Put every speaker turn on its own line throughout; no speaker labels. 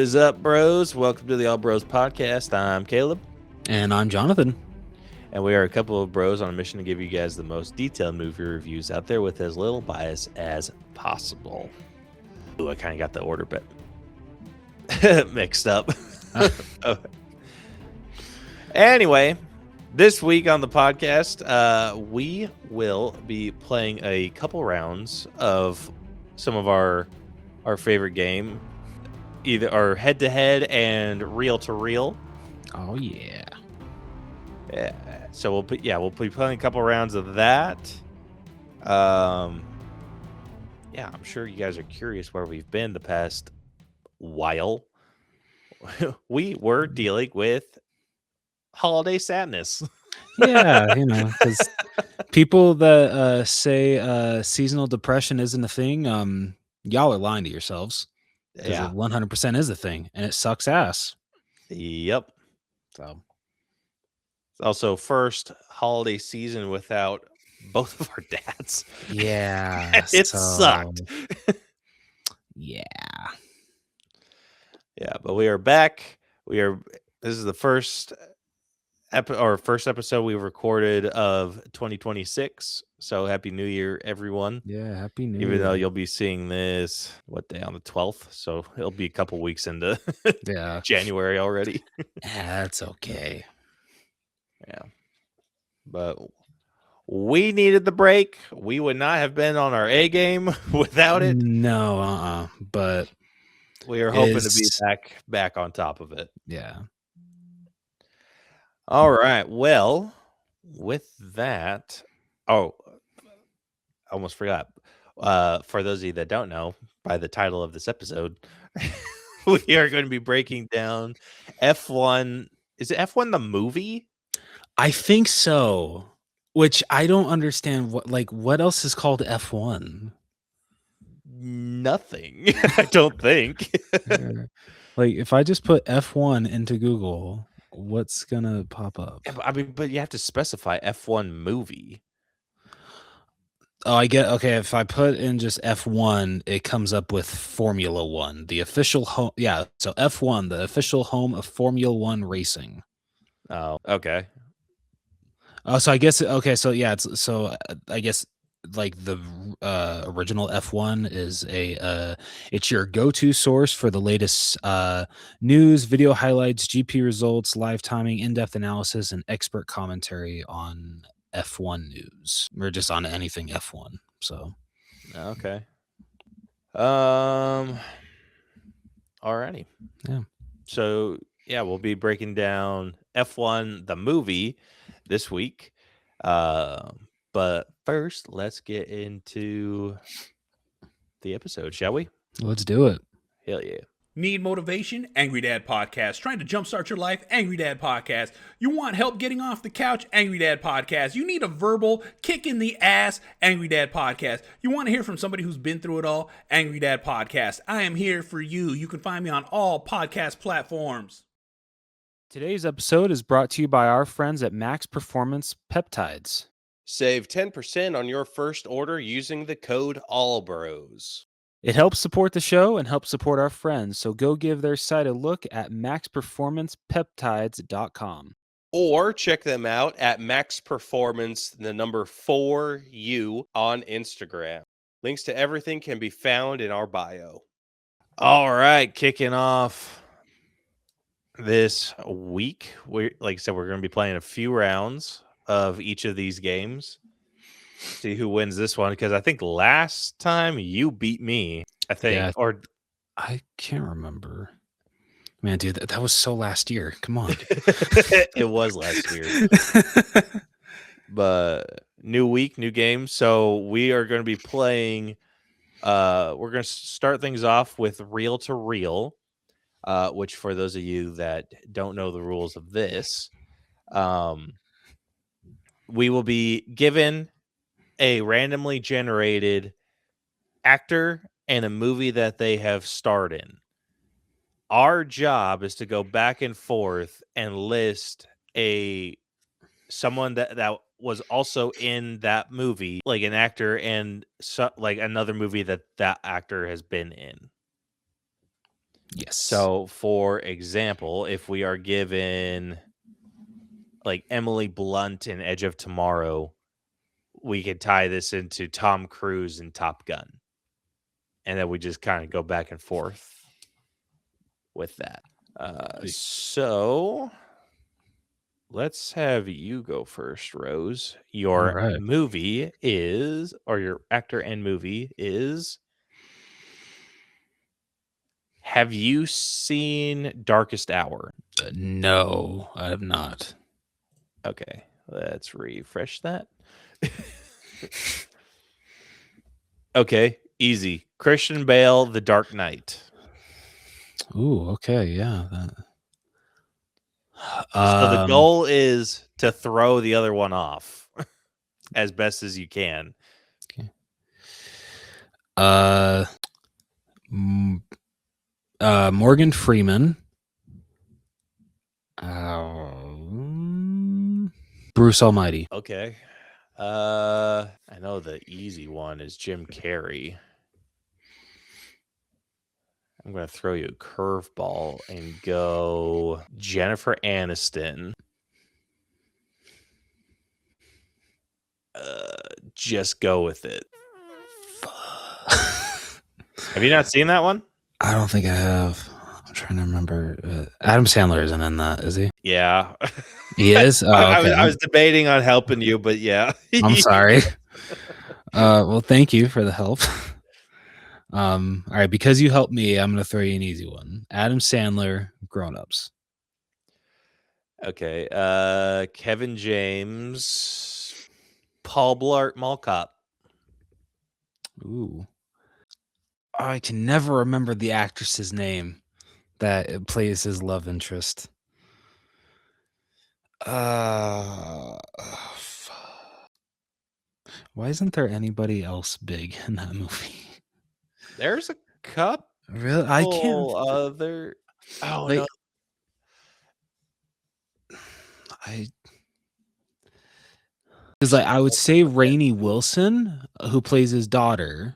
is up, bros? Welcome to the AllBros podcast. I'm Caleb.
And I'm Jonathan.
And we are a couple of bros on a mission to give you guys the most detailed movie reviews out there with as little bias as possible. Ooh, I kind of got the order bit mixed up. Anyway, this week on the podcast, we will be playing a couple rounds of some of our favorite game, either our head-to-head and reel-to-reel.
Oh yeah.
Yeah. So we'll be playing a couple rounds of that. Yeah, I'm sure you guys are curious where we've been the past while. We were dealing with holiday sadness.
Yeah, because people that say seasonal depression isn't a thing, y'all are lying to yourselves. Because
Yeah.
it 100% is a thing, and it sucks ass.
Yep.
So
It's also first holiday season without both of our dads.
yeah,
It sucked.
Yeah.
Yeah, but we are back. This is the first episode we recorded of 2026. So happy New Year, everyone.
Yeah, happy New Year.
Even though you'll be seeing this, what day, on the 12th? So it'll be a couple weeks into January already.
That's okay.
Yeah. But we needed the break. We would not have been on our A game without it.
No, but
we are hoping to be back on top of it.
Yeah.
All right. Well, with that, I almost forgot. For those of you that don't know, by the title of this episode, we are going to be breaking down F1. Is it F1 the movie?
I think so. Which I don't understand. What else is called F1?
Nothing. I don't think.
If I just put F1 into Google, what's gonna pop up?
But you have to specify F1 movie.
Oh, I get. Okay, if I put in just F1, it comes up with Formula One, the official home. Yeah, so F1, the official home of Formula One racing.
Oh, okay.
Oh, so I guess I guess the original F1 is it's your go-to source for the latest news, video highlights, GP results, live timing, in-depth analysis, and expert commentary on F1 news, or just on anything F1. So
okay. Alrighty.
Yeah.
So yeah, we'll be breaking down F1 the movie this week. But first, let's get into the episode, shall we?
Let's do it.
Hell yeah.
Need motivation? Angry Dad Podcast. Trying to jumpstart your life? Angry Dad Podcast. You want help getting off the couch? Angry Dad Podcast. You need a verbal kick in the ass? Angry Dad Podcast. You want to hear from somebody who's been through it all? Angry Dad Podcast. I am here for you. You can find me on all podcast platforms.
Today's episode is brought to you by our friends at Max Performance Peptides.
Save 10% on your first order using the code AllBros.
It helps support the show and helps support our friends, so go give their site a look at maxperformancepeptides.com.
Or check them out at Max Performance, the number 4U on Instagram. Links to everything can be found in our bio. All right, kicking off this week, like I said, we're going to be playing a few rounds of each of these games. See who wins this one, because I think last time you beat me, I think. Or
I can't remember. Man, dude, that was so last year. Come on.
It was last year. But new week, new game. So we are going to be playing. We're going to start things off with reel to reel, which for those of you that don't know the rules of this, we will be given a randomly generated actor and a movie that they have starred in. Our job is to go back and forth and list someone that was also in that movie, like an actor, and like another movie that actor has been in.
Yes.
So, for example, if we are given like Emily Blunt in Edge of Tomorrow, we could tie this into Tom Cruise and Top Gun. And then we just kind of go back and forth with that. So let's have you go first, Rose. Your
right.
movie is, or your actor and movie is, have you seen Darkest Hour?
No, I have not.
Okay, let's refresh that. Okay, easy. Christian Bale, The Dark Knight.
Ooh, okay, yeah.
So the goal is to throw the other one off as best as you can.
Morgan Freeman. Bruce Almighty.
Okay. I know the easy one is Jim Carrey. I'm going to throw you a curveball and go Jennifer Aniston. Just go with it. Have you not seen that one?
I don't think I have. I'm trying to remember. Adam Sandler isn't in that, is he?
Yeah.
He is? Oh, okay.
I was debating on helping you, but yeah.
I'm sorry. Well, thank you for the help. All right, because you helped me, I'm going to throw you an easy one. Adam Sandler, Grown Ups.
Okay. Kevin James, Paul Blart Mall Cop.
Ooh. I can never remember the actress's name that plays his love interest. Why isn't there anybody else big in that movie?
There's a couple.
Really? I can't.
Other. Oh,
Like,
no.
Because I would say Rainey Wilson, who plays his daughter.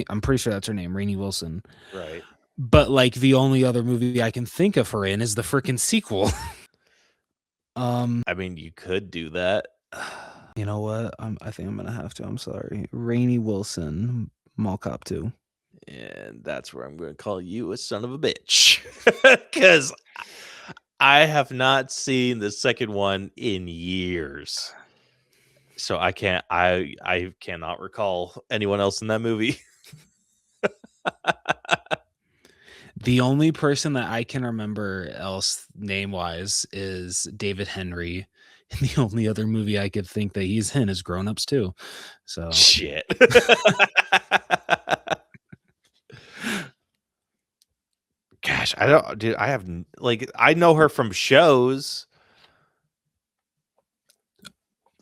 I'm pretty sure that's her name, Rainey Wilson.
Right.
But like the only other movie I can think of her in is the freaking sequel.
I mean, you could do that.
You know what? I think I'm gonna have to. I'm sorry. Rainey Wilson, Mall Cop 2.
And that's where I'm going to call you a son of a bitch. Because I have not seen the second one in years. So I cannot recall anyone else in that movie.
The only person that I can remember else name-wise is David Henry. And the only other movie I could think that he's in is Grown Ups 2. So
Shit. Gosh, I don't, dude. I have like I know her from shows.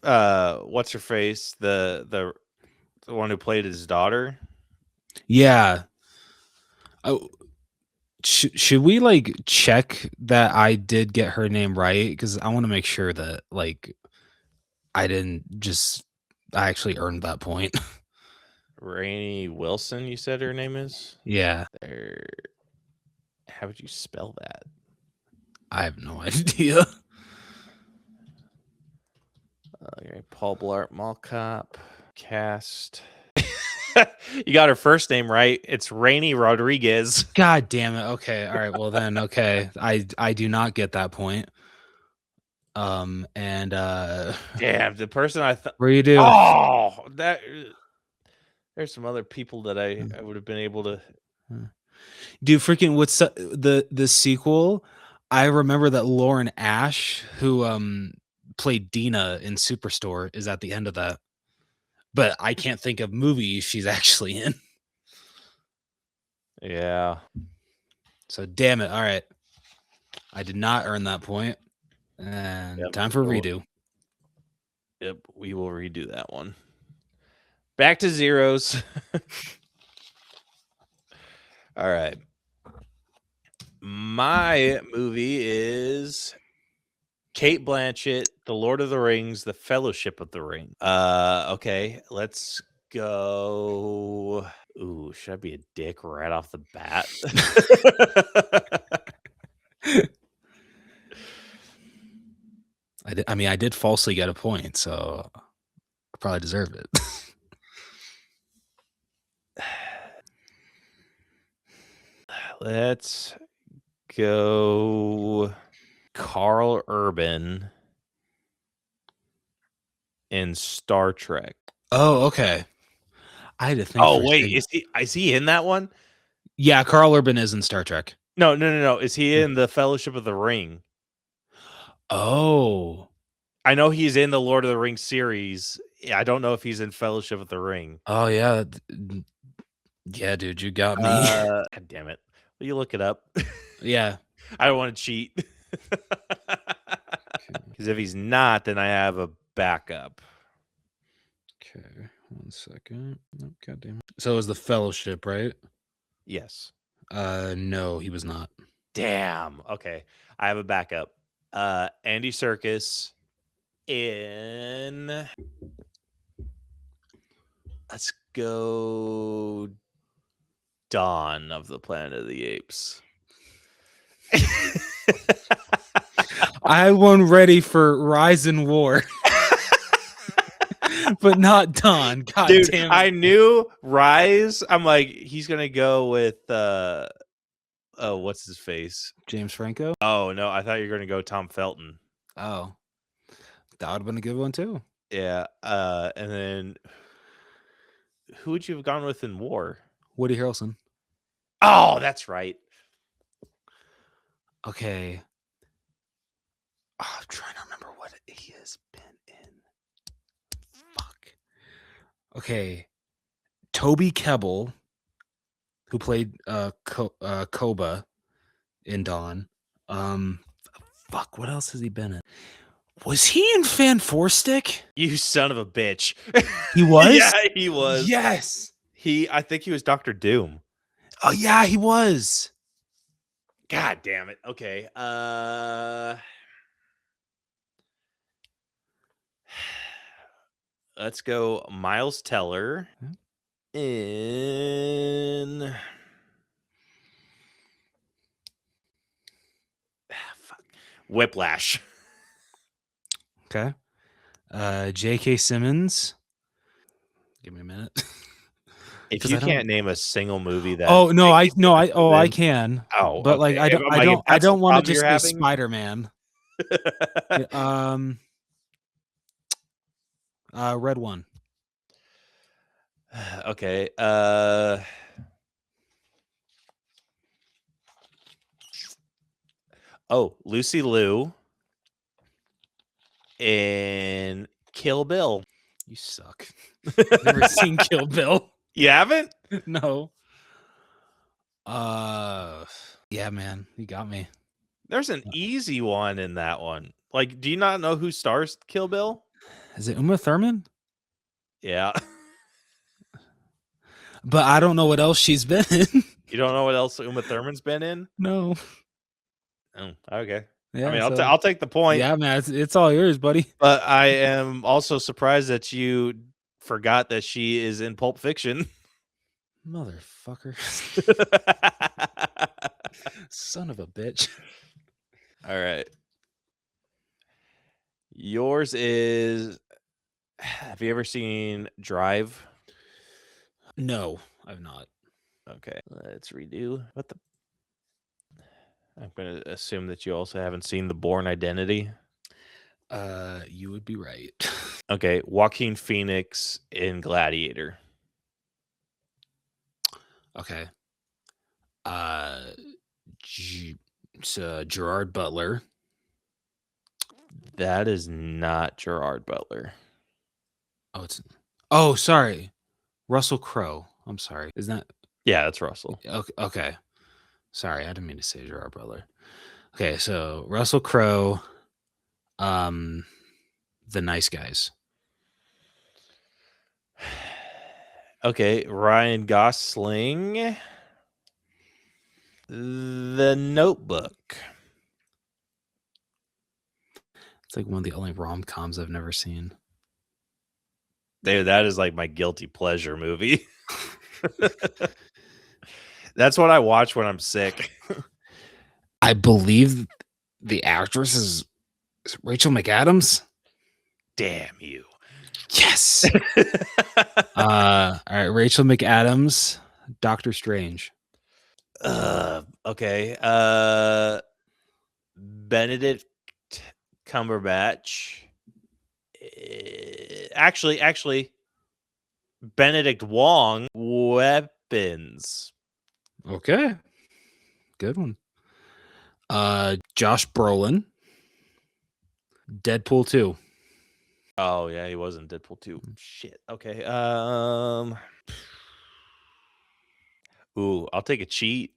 What's her face? The one who played his daughter.
yeah. Oh, should we like check that I did get her name right? Because I want to make sure that like I actually earned that point.
Rainey Wilson, you said her name is?
Yeah.
How would you spell that?
I have no idea.
Okay, Paul Blart Mall Cop cast. You got her first name right. It's Rainey Rodriguez.
God damn it. Okay. All right. Well then, okay. I do not get that point. And
Damn, the person I thought.
What do you do?
Oh, there's some other people that I would have been able to.
Dude, freaking what's the sequel? I remember that Lauren Ash, who played Dina in Superstore, is at the end of that. But I can't think of movies she's actually in.
Yeah.
So damn it. All right. I did not earn that point. And time for redo.
Yep, we will redo that one. Back to zeros. All right. My movie is Kate Blanchett, The Lord of the Rings, The Fellowship of the Ring. Okay, let's go. Ooh, should I be a dick right off the bat?
I did falsely get a point, so I probably deserved it.
Let's go Carl Urban in Star Trek.
Oh, okay. I had to think.
Oh,
for a
wait,
second.
is he in that one?
Yeah, Carl Urban is in Star Trek.
No. Is he in the Fellowship of the Ring?
Oh.
I know he's in the Lord of the Rings series. I don't know if he's in Fellowship of the Ring.
Oh yeah. Yeah, dude, you got me.
God damn it. Will you look it up?
Yeah.
I don't want to cheat. Because if he's not, then I have a backup.
Okay, 1 second. Oh, God damn it. So it was the Fellowship, right?
Yes.
No, he was not.
Damn. Okay. I have a backup. Andy Serkis in. Let's go Dawn of the Planet of the Apes.
I wasn't ready for Rise and War. But not Dawn. God
Dude,
damn it.
I knew Rise. I'm like, he's gonna go with what's his face?
James Franco?
Oh no, I thought you were gonna go Tom Felton.
Oh. That would have been a good one too.
Yeah. And then who would you have gone with in War?
Woody Harrelson.
Oh, that's right.
Okay. Oh, I'm trying to remember what he has been in. Fuck. Okay. Toby Kebbell, who played Koba in Dawn. Fuck, what else has he been in? Was he in Fan Four Stick?
You son of a bitch.
He was?
Yeah, he was.
Yes.
I think he was Dr. Doom.
Oh yeah, he was.
God damn it. Okay. Let's go Miles Teller in Whiplash.
Okay. J.K. Simmons. Give me a minute.
If you can't name a single movie that
Oh no, I
then-
can.
Oh,
but like
okay.
I don't want to
to
just say Spider-Man. Red One.
Okay. Lucy Liu in Kill Bill.
You suck. I've never seen Kill Bill.
You haven't?
No. Yeah, man, you got me.
There's an easy one in that one. Like, do you not know who stars Kill Bill?
Is it Uma Thurman?
Yeah.
But I don't know what else she's been in.
You don't know what else Uma Thurman's been in?
No.
Oh, okay.
Yeah,
I mean, I'll take the point.
Yeah, man, it's all yours, buddy.
But I am also surprised that you forgot that she is in Pulp Fiction.
Motherfucker. Son of a bitch.
All right. Yours is. Have you ever seen Drive?
No, I've not.
Okay, let's redo. What the? I'm going to assume that you also haven't seen The Bourne Identity.
You would be right.
Okay, Joaquin Phoenix in Gladiator.
Okay. Gerard Butler.
That is not Gerard Butler.
Oh, sorry. Russell Crowe. I'm sorry. Isn't that?
Yeah, that's Russell.
Okay. Sorry, I didn't mean to say Gerard Butler. Okay, so Russell Crowe, The Nice Guys.
Okay, Ryan Gosling, The Notebook.
It's like one of the only rom-coms I've never seen.
Dude, that is like my guilty pleasure movie. That's what I watch when I'm sick.
I believe the actress is Rachel McAdams.
Damn you.
Yes. All right, Rachel McAdams, Doctor Strange.
Okay. Benedict Cumberbatch. Actually, Benedict Wong. Weapons.
Okay. Good one. Josh Brolin. Deadpool 2.
Oh yeah, he was in Deadpool 2. Shit. Okay. Ooh, I'll take a cheat.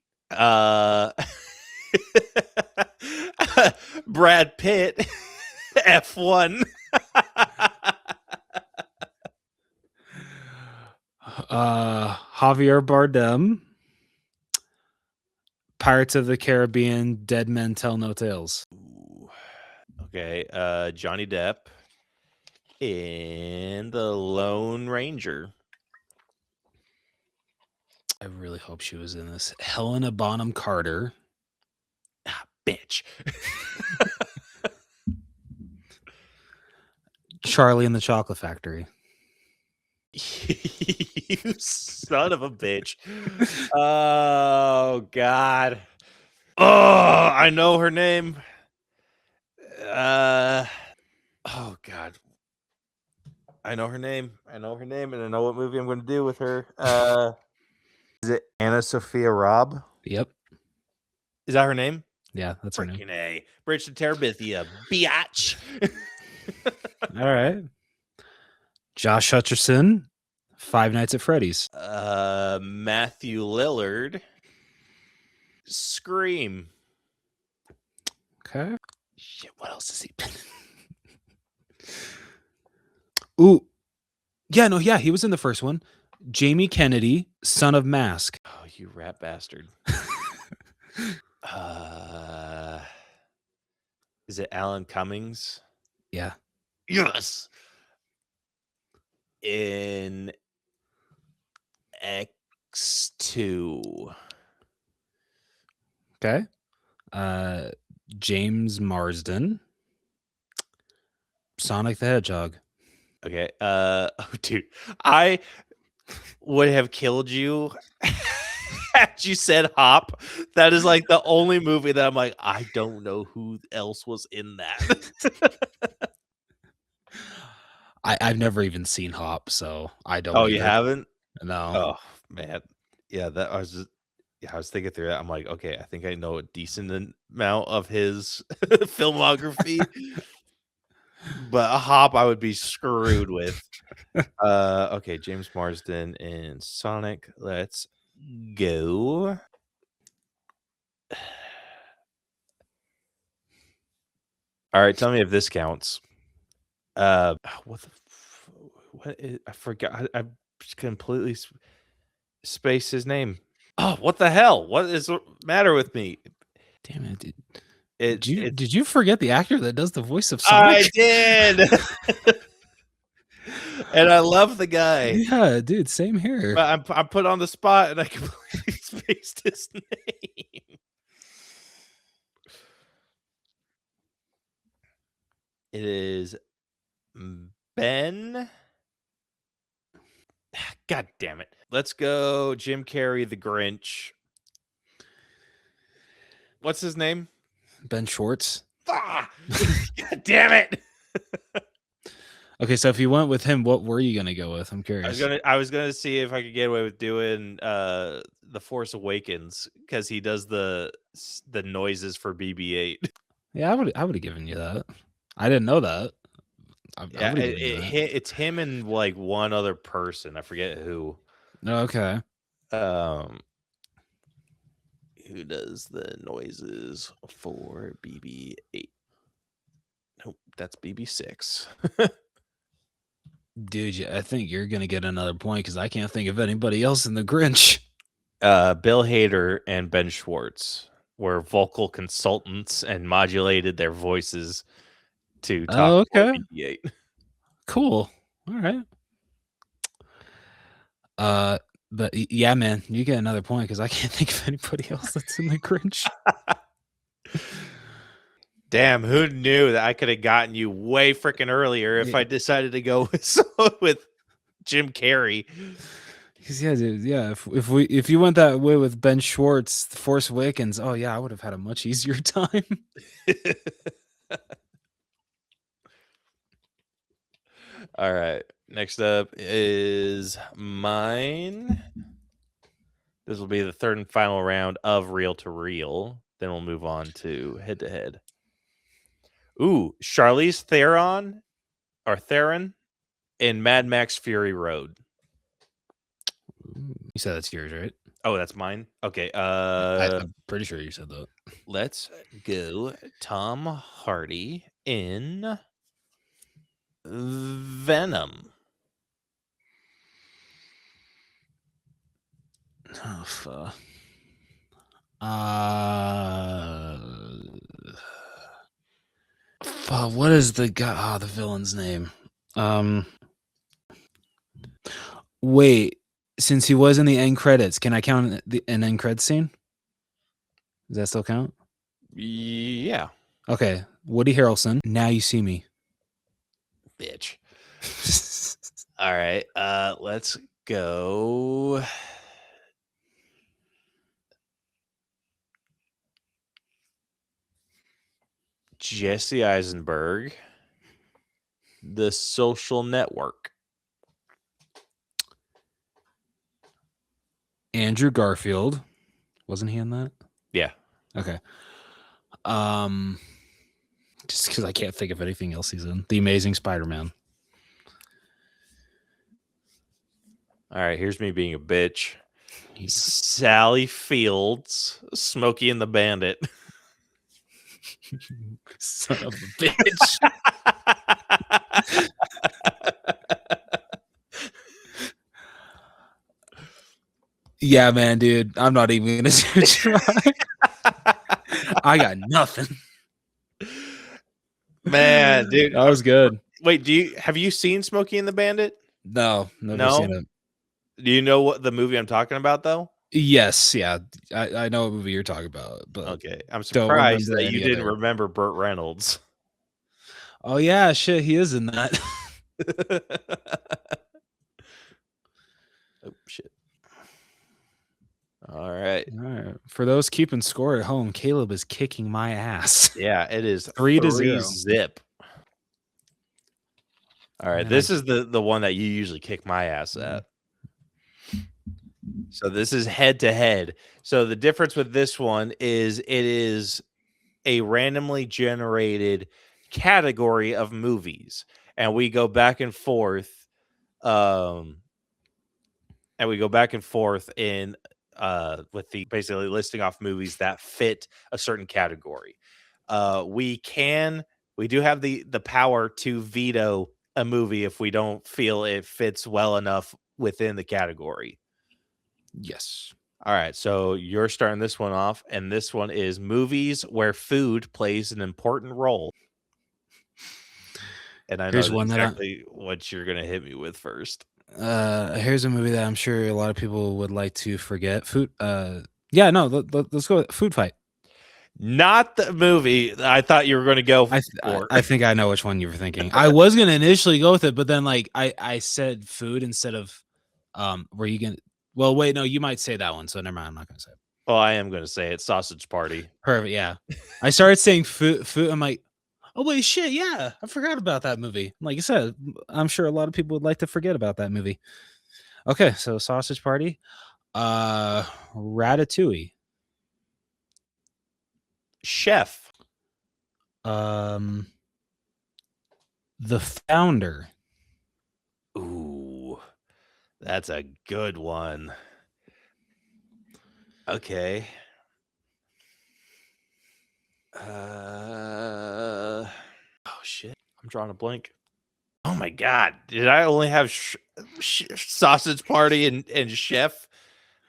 Brad Pitt. F1.
Javier Bardem. Pirates of the Caribbean, Dead Men Tell No Tales.
Ooh. Okay, Johnny Depp in The Lone Ranger.
I really hope she was in this. Helena Bonham Carter.
Ah, bitch.
Charlie and the Chocolate Factory.
You son of a bitch. Oh, God. Oh, I know her name. Oh, God. I know her name. And I know what movie I'm going to do with her. Is it Anna Sophia Robb?
Yep.
Is that her name?
Yeah, that's her name.
Freaking A. Bridge to Terabithia, biatch.
All right. Josh Hutcherson, Five Nights at Freddy's.
Matthew Lillard, Scream.
Okay. Shit, what else has he been in? Ooh. Yeah, no, yeah, he was in the first one. Jamie Kennedy, Son of Mask.
Oh, you rat bastard. Is it Alan Cummings?
Yeah.
Yes. In X2.
Okay. James Marsden, Sonic the Hedgehog.
Okay. Oh, dude, I would have killed you had you said Hop. That is like the only movie that I'm like, I don't know who else was in that.
I've never even seen Hop, so I don't.
Oh, you
either.
haven't?
No.
Oh man, yeah. That I was just. Yeah, I was thinking through that. I'm like, okay, I think I know a decent amount of his filmography, but a Hop I would be screwed with. Okay, James Marsden in Sonic. Let's go. All right, tell me if this counts. What the? What is, I forgot. I just completely spaced his name. Oh, what the hell? What is the matter with me?
Damn it, dude.
Did
Did you forget the actor that does the voice of Sonic?
I did. And I love the guy.
Yeah, dude, same here.
But I'm put on the spot and I completely spaced his name. It is Ben. God damn it. Let's go Jim Carrey, the Grinch. What's his name?
Ben Schwartz.
Ah! God damn it.
Okay, so if you went with him, what were you gonna go with? I'm curious.
I was gonna see if I could get away with doing The Force Awakens because he does the noises for BB-8.
Yeah, I would have given you that. I didn't know that.
Yeah, it's him and like one other person. I forget who.
Okay.
Who does the noises for BB-8? Nope, that's BB-6.
Dude, I think you're gonna get another point because I can't think of anybody else in the Grinch.
Bill Hader and Ben Schwartz were vocal consultants and modulated their voices to talk for BB-8.
Cool. All right. But yeah, man, you get another point because I can't think of anybody else that's in the Grinch.
Damn, who knew that I could have gotten you way freaking earlier if I decided to go with Jim Carrey.
Because yeah, dude, yeah. If you went that way with Ben Schwartz, The Force Awakens, oh yeah, I would have had a much easier time.
All right. Next up is mine. This will be the third and final round of Reel to Reel. Then we'll move on to head to head. Ooh, Charlize Theron in Mad Max Fury Road.
You said that's yours, right?
Oh, that's mine? Okay.
I'm pretty sure you said that.
Let's go Tom Hardy in Venom.
Oh, fuck. What is the guy? The villain's name. Wait. Since he was in the end credits, can I count an end credits scene? Does that still count?
Yeah.
Okay. Woody Harrelson. Now You See Me.
Bitch. All right. Let's go. Jesse Eisenberg, The Social Network.
Andrew Garfield. Wasn't he in that?
Yeah.
Okay. Just because I can't think of anything else he's in. The Amazing Spider-Man.
All right, here's me being a bitch. Sally Fields, Smokey and the Bandit.
Son of a bitch. Yeah, man, dude. I'm not even gonna try. I got nothing.
Man, dude.
That was good.
Wait, have you seen Smokey and the Bandit?
No, never seen it.
Do you know what the movie I'm talking about, though?
Yes, yeah. I know what movie you're talking about. But
okay. I'm surprised that you didn't remember Burt Reynolds.
Oh, yeah, shit, he is in that.
Oh, shit. All right.
For those keeping score at home, Caleb is kicking my ass.
Yeah, it is
3-0.
Zip. All right, this is the one that you usually kick my ass at. So this is head to head. So the difference with this one is it is a randomly generated category of movies, and we go back and forth. In with the basically listing off movies that fit a certain category. We do have the power to veto a movie if we don't feel it fits well enough within the category.
Yes.
All right, so you're starting this one off, and this one is movies where food plays an important role. And I know exactly what you're going to hit me with first.
Here's a movie that I'm sure a lot of people would like to forget. Food. Let's go with Food Fight.
Not the movie I thought you were going to go for.
I think I know which one you were thinking. I was going to initially go with it, but then like I said food instead of were you going to? Well, wait, no, you might say that one, so never mind. I'm not going to say it.
Well, I am going to say it. Sausage Party.
Perfect, yeah. I started saying food. I'm like, oh, wait, shit, yeah. I forgot about that movie. Like I said, I'm sure a lot of people would like to forget about that movie. Okay, so Sausage Party. Ratatouille.
Chef.
The Founder.
Ooh, that's a good one. Okay. Oh shit! I'm drawing a blank. Oh my god! Did I only have Sausage Party and Chef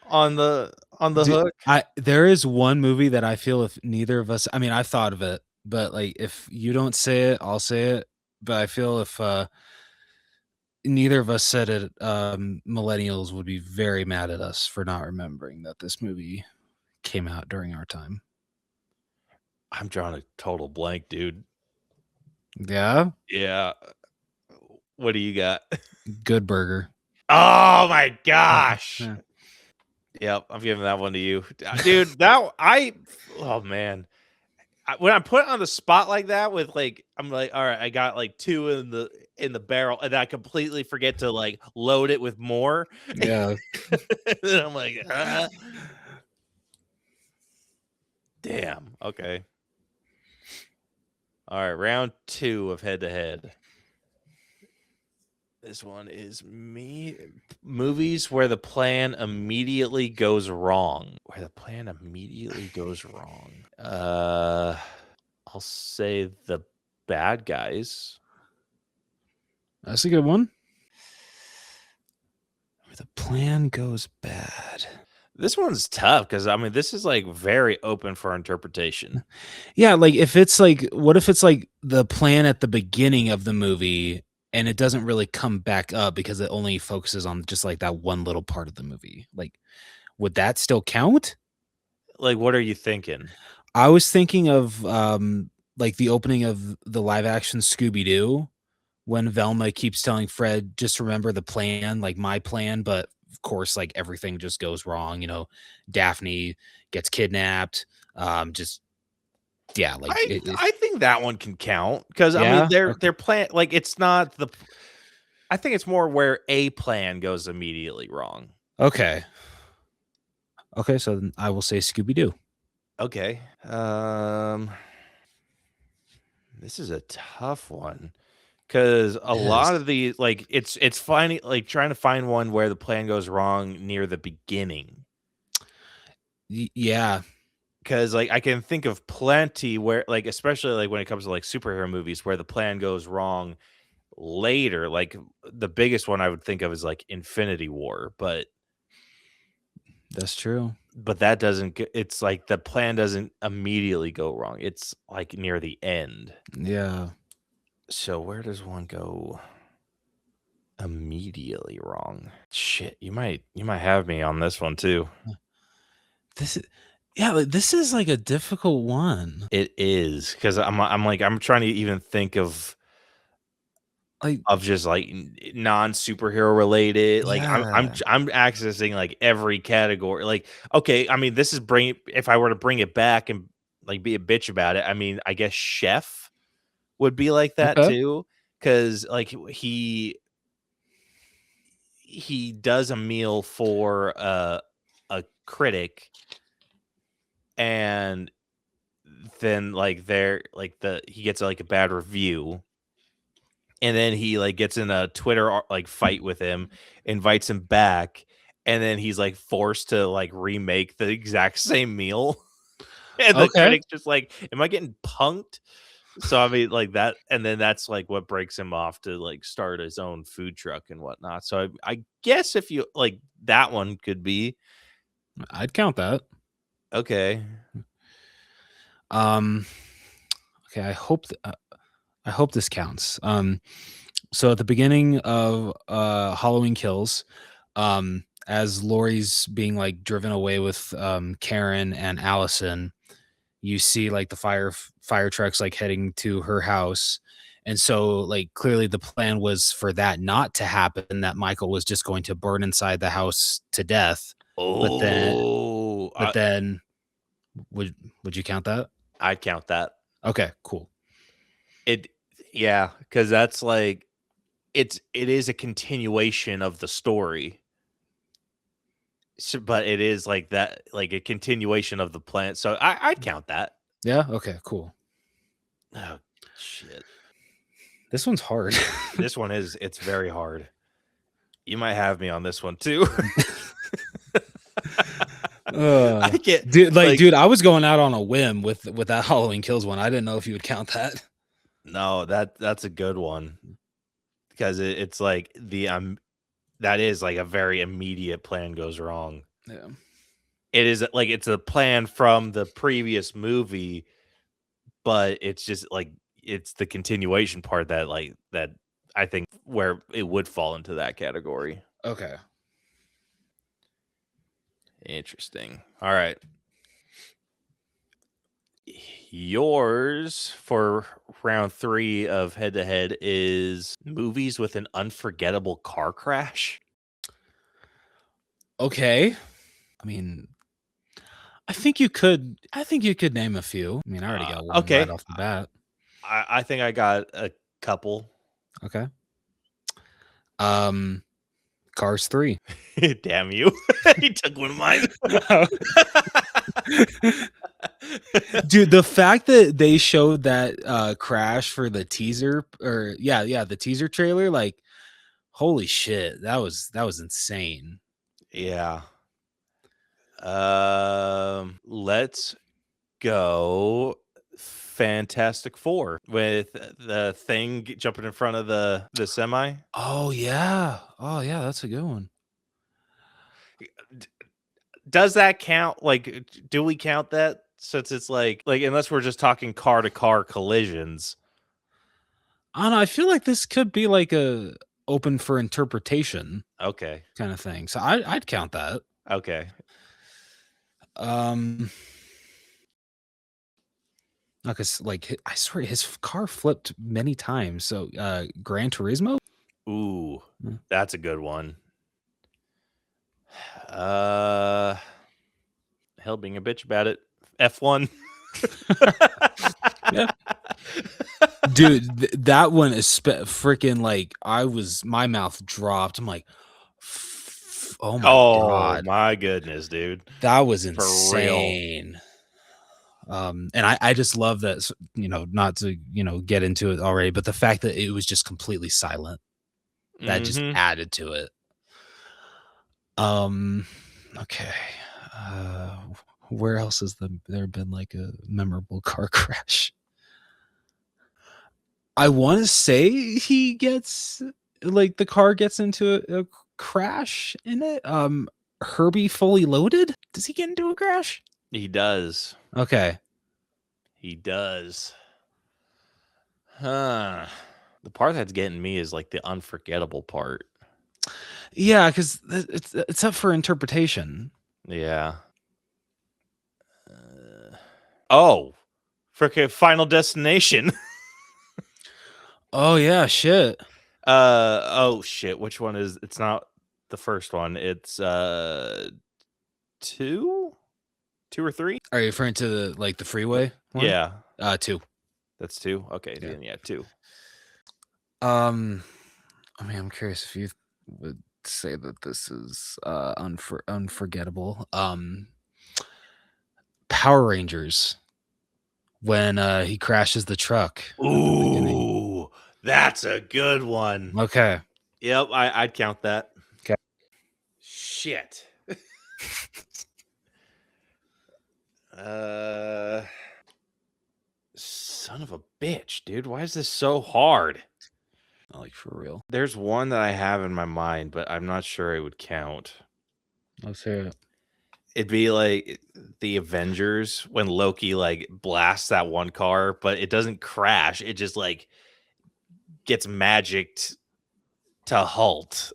on the hook?
There is one movie that I feel if neither of us. I mean, I thought of it, but like if you don't say it, I'll say it. But I feel if neither of us said it. Millennials would be very mad at us for not remembering that this movie came out during our time.
I'm drawing a total blank, dude.
Yeah,
Yeah. What do you got?
Good Burger.
Oh my gosh.
Yeah.
Yep, I'm giving that one to you, dude. Oh man, when I'm put on the spot like that, with like, I'm like, all right, I got like 2 in the barrel, and I completely forget to like load it with more.
Yeah.
And I'm like, damn. Okay. All right, round 2 of head to head. This one is movies where the plan immediately goes wrong. Where the plan immediately goes wrong. I'll say The Bad Guys.
That's a good one. Where the plan goes bad.
This one's tough because I mean this is like very open for interpretation.
Yeah, like if it's like, what if it's like the plan at the beginning of the movie and it doesn't really come back up because it only focuses on just like that one little part of the movie? Like, would that still count?
Like, what are you thinking?
I was thinking of like the opening of the live action Scooby-Doo, when Velma keeps telling Fred, just remember the plan, like my plan, but of course, like everything just goes wrong. You know, Daphne gets kidnapped. Just yeah, like
I think that one can count because I
Yeah?
mean their plan, like it's not the. I think it's more where a plan goes immediately wrong.
okay. Okay, so then I will say Scooby-Doo.
Okay. This is a tough one because a lot of the like it's finding like trying to find one where the plan goes wrong near the beginning.
Yeah.
Because like I can think of plenty where like especially like when it comes to like superhero movies where the plan goes wrong later. Like the biggest one I would think of is like Infinity War, but
That's true.
that doesn't. It's like the plan doesn't immediately go wrong. It's like near the end.
Yeah.
So where does one go immediately wrong? Shit, you might have me on this one too.
This is this is like a difficult one.
It is because I'm trying to even think of
Like
just like non superhero related. Like
Yeah.
I'm accessing like every category. Like okay, I mean this is if I were to bring it back and like be a bitch about it. I mean I guess Chef would be like that
Okay.
too because like he does a meal for a critic and then like he gets like a bad review and then he like gets in a Twitter like fight with him, invites him back, and then he's like forced to like remake the exact same meal. And the
Okay.
critic's just like, am I getting punked? So I mean like that, and then that's like what breaks him off to like start his own food truck and whatnot. So I guess if you like that one could be
I'd count that.
okay.
Okay, I hope this counts. So at the beginning of Halloween Kills, as Laurie's being like driven away with Karen and Allison, you see like the fire trucks like heading to her house. And so like clearly the plan was for that not to happen, that Michael was just going to burn inside the house to death. But then would you count that?
I'd count that.
Okay, cool.
Yeah, because that's like it is a continuation of the story. So, but it is like that, like a continuation of the plan. So I'd count that.
Yeah, okay, cool.
Oh shit.
This one's hard.
This one is, it's very hard. You might have me on this one too. I get
dude, I was going out on a whim with that Halloween Kills one. I didn't know if you would count that.
No, that's a good one because it's like that is like a very immediate plan goes wrong.
Yeah,
it is like it's a plan from the previous movie, but it's just like it's the continuation part that I think where it would fall into that category.
Okay.
Interesting. All right. Yours for round 3 of head to head is movies with an unforgettable car crash.
Okay. I mean, I think you could name a few. I mean, I already got one
okay.
right off the bat.
I think I got a couple.
Okay. Cars 3.
Damn you. He took one of mine.
Dude, the fact that they showed that crash for the teaser, or the teaser trailer, like, holy shit, that was insane.
Yeah. Let's go Fantastic Four with the thing jumping in front of the semi.
Oh yeah, that's a good one.
Does that count? Like, do we count that? Since it's like unless we're just talking car to car collisions.
I don't know. I feel like this could be like a open for interpretation
Okay.
kind of thing. So I'd count that.
Okay.
Because like I swear his car flipped many times. So Gran Turismo.
Ooh, that's a good one. Hell, being a bitch about it. F1.
Yeah. Dude, that one is freaking like my mouth dropped. I'm like, oh my god,
my goodness, dude,
that was
For real.
insane. And I just love that, not to get into it already, but the fact that it was just completely silent, that just added to it. Okay. Where else has there been like a memorable car crash? I want to say he gets like the car gets into a crash in it. Herbie Fully Loaded. Does he get into a crash?
He does.
Okay.
He does. Huh. The part that's getting me is like the unforgettable part.
Yeah, because it's up for interpretation.
Yeah. Freaking Final Destination.
Oh yeah, shit.
Oh shit. Which one is? It's not the first one. It's 2 or 3.
Are you referring to the freeway one?
Yeah.
2.
That's 2. Okay.
Yeah.
Then yeah, 2.
I mean, I'm curious if you would say that this is unforgettable. Power Rangers, when he crashes the truck.
Ooh, that's a good one.
Okay.
Yep, I'd count that.
Okay.
Shit. Son of a bitch, dude. Why is this so hard?
Like, for real.
There's one that I have in my mind, but I'm not sure it would count.
Let's hear it.
It'd be like the Avengers when Loki like blasts that one car, but it doesn't crash. It just like gets magicked to halt.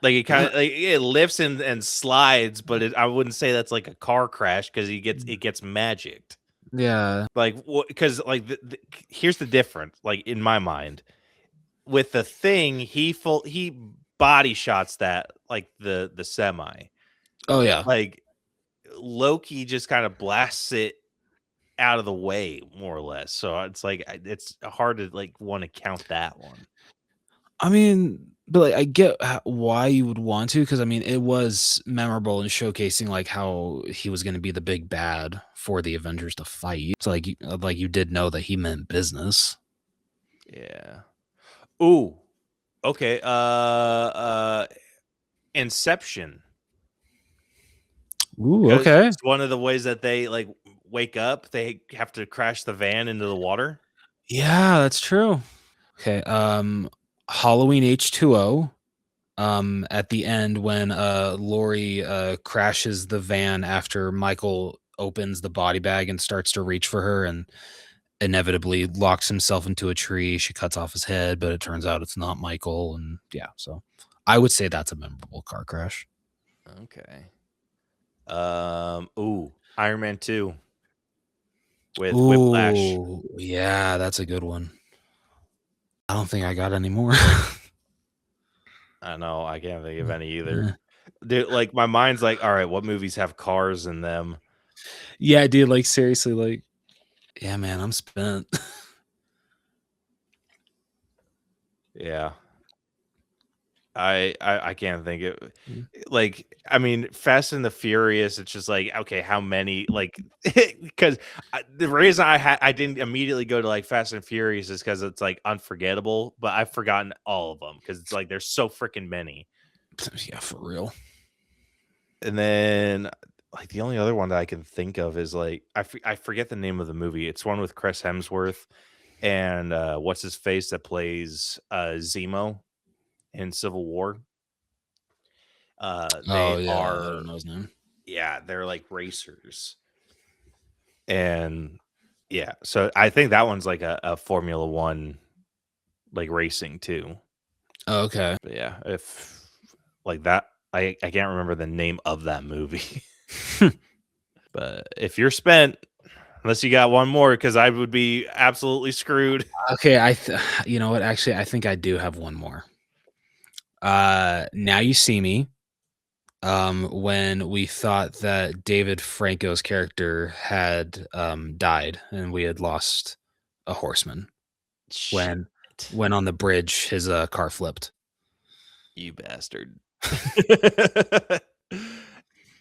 Like it kind of like it lifts and slides, but I wouldn't say that's like a car crash because it gets magicked.
Yeah.
Like because like here's the difference. Like in my mind, with the thing, he body shots that like the semi.
Oh yeah.
Like Loki just kind of blasts it out of the way, more or less. So it's like it's hard to like want to count that one.
I mean, but like I get why you would want to, because I mean it was memorable and showcasing like how he was going to be the big bad for the Avengers to fight. So like you did know that he meant business.
Yeah. Ooh. Okay. Inception.
Ooh. Okay.
It's one of the ways that they like wake up. They have to crash the van into the water.
Yeah, that's true. Okay. Halloween H2O. At the end when Lori crashes the van after Michael opens the body bag and starts to reach for her, and inevitably locks himself into a tree. She cuts off his head, but it turns out it's not Michael. And yeah, so I would say that's a memorable car crash.
Okay. Iron Man 2 with Whiplash.
Ooh, yeah, that's a good one. I don't think I got any more.
I know, I can't think of any either.
Yeah.
Dude, like my mind's like, all right, what movies have cars in them?
Yeah, dude, like seriously, like, yeah, man, I'm spent.
Yeah. I can't think of
Yeah.
like, I mean, Fast and the Furious, it's just like, okay, how many, like, because the reason I didn't immediately go to like Fast and Furious is because it's like unforgettable, but I've forgotten all of them because it's like there's so freaking many.
Yeah, for real.
And then like the only other one that I can think of is like I forget the name of the movie. It's one with Chris Hemsworth and what's his face that plays Zemo in Civil War. They
Oh yeah, I
are,
don't know his name.
yeah, they're like racers. And yeah, so I think that one's like a Formula One like racing too.
Oh, okay.
But yeah, if like that, I can't remember the name of that movie. But if you're spent, unless you got one more, because I would be absolutely screwed.
Okay, you know what? Actually, I think I do have one more. Now You See Me. When we thought that David Franco's character had died and we had lost a horseman. When on the bridge his car flipped.
You bastard.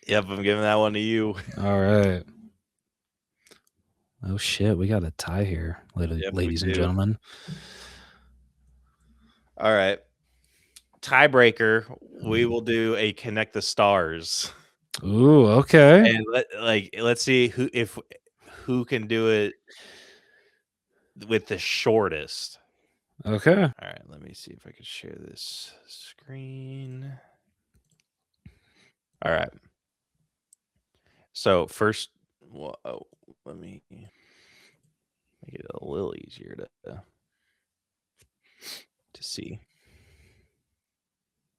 Yep, I'm giving that one to you.
All right. Oh shit, we got a tie here,
Yep,
ladies
we
and
do.
gentlemen.
All right. Tiebreaker, we will do a Connect the Stars.
Ooh, okay.
And let's see who can do it with the shortest.
Okay.
All right, let me see if I can share this screen. All right. So first, let me make it a little easier to see.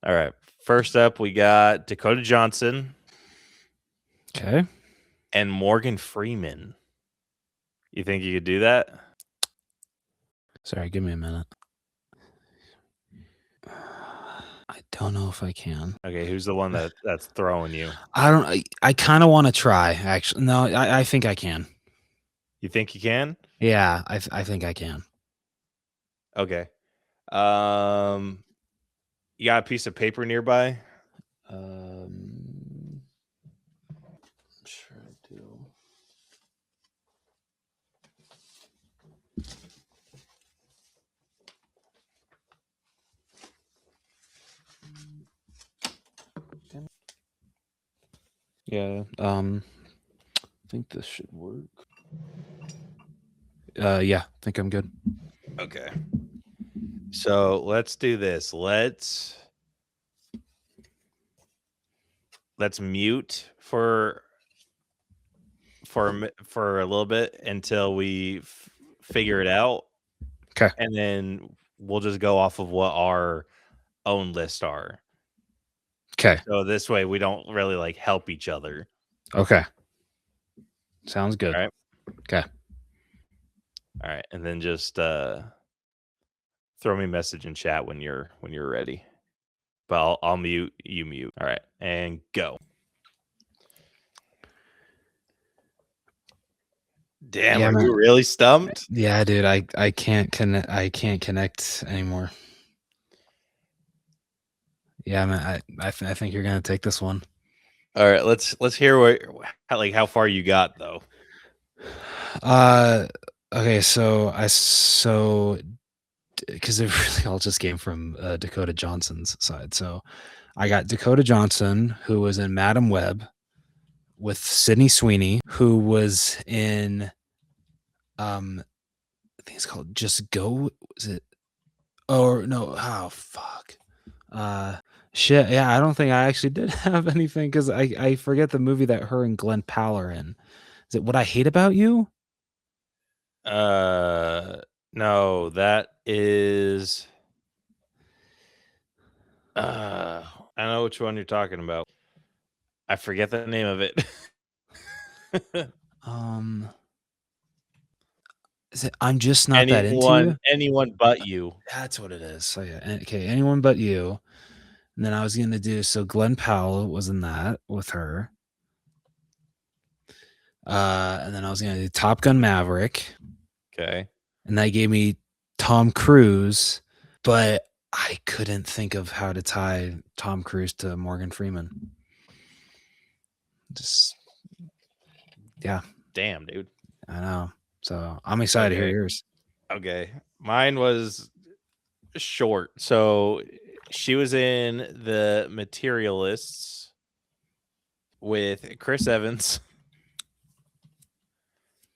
All right. First up, we got Dakota Johnson.
Okay.
And Morgan Freeman. You think you could do that?
Sorry, give me a minute. I don't know if I can.
Okay, who's the one that's throwing you?
I kind of want to try, actually. No, I think I can.
You think you can?
Yeah, I think I can.
Okay. You got a piece of paper nearby?
I'm sure I do. Yeah, I think this should work. Yeah, I think I'm good.
Okay. So let's do this. Let's mute for a little bit until we figure it out.
Okay.
And then we'll just go off of what our own lists are.
Okay.
So this way we don't really like help each other.
Okay. Sounds good.
All right.
Okay.
All right. And then just throw me a message in chat when you're ready. But I'll mute, you mute. All right. And go. Damn,
Yeah,
are
man.
you really stumped?
Yeah, dude, I can't connect anymore. Yeah, man, I think you're gonna take this one.
All right, let's hear how far you got though.
Okay, because it really all just came from Dakota Johnson's side. So I got Dakota Johnson, who was in Madam Web with Sydney Sweeney, who was in I think it's called Just Go. Was it? Oh no! Oh fuck! Shit. Yeah, I don't think I actually did have anything because I forget the movie that her and Glenn Powell are in. Is it What I Hate About You?
No, that is. I know which one you're talking about. I forget the name of it.
Is it I'm Just Not That Into You?
Anyone but you.
That's what it is. So yeah, okay, Anyone But You. And then I was gonna do Glenn Powell was in that with her. And then I was gonna do Top Gun Maverick.
Okay.
And that gave me Tom Cruise, but I couldn't think of how to tie Tom Cruise to Morgan Freeman. Just yeah.
Damn, dude.
I know. So I'm excited to hear yours.
Okay. Mine was short. So she was in The Materialists with Chris Evans,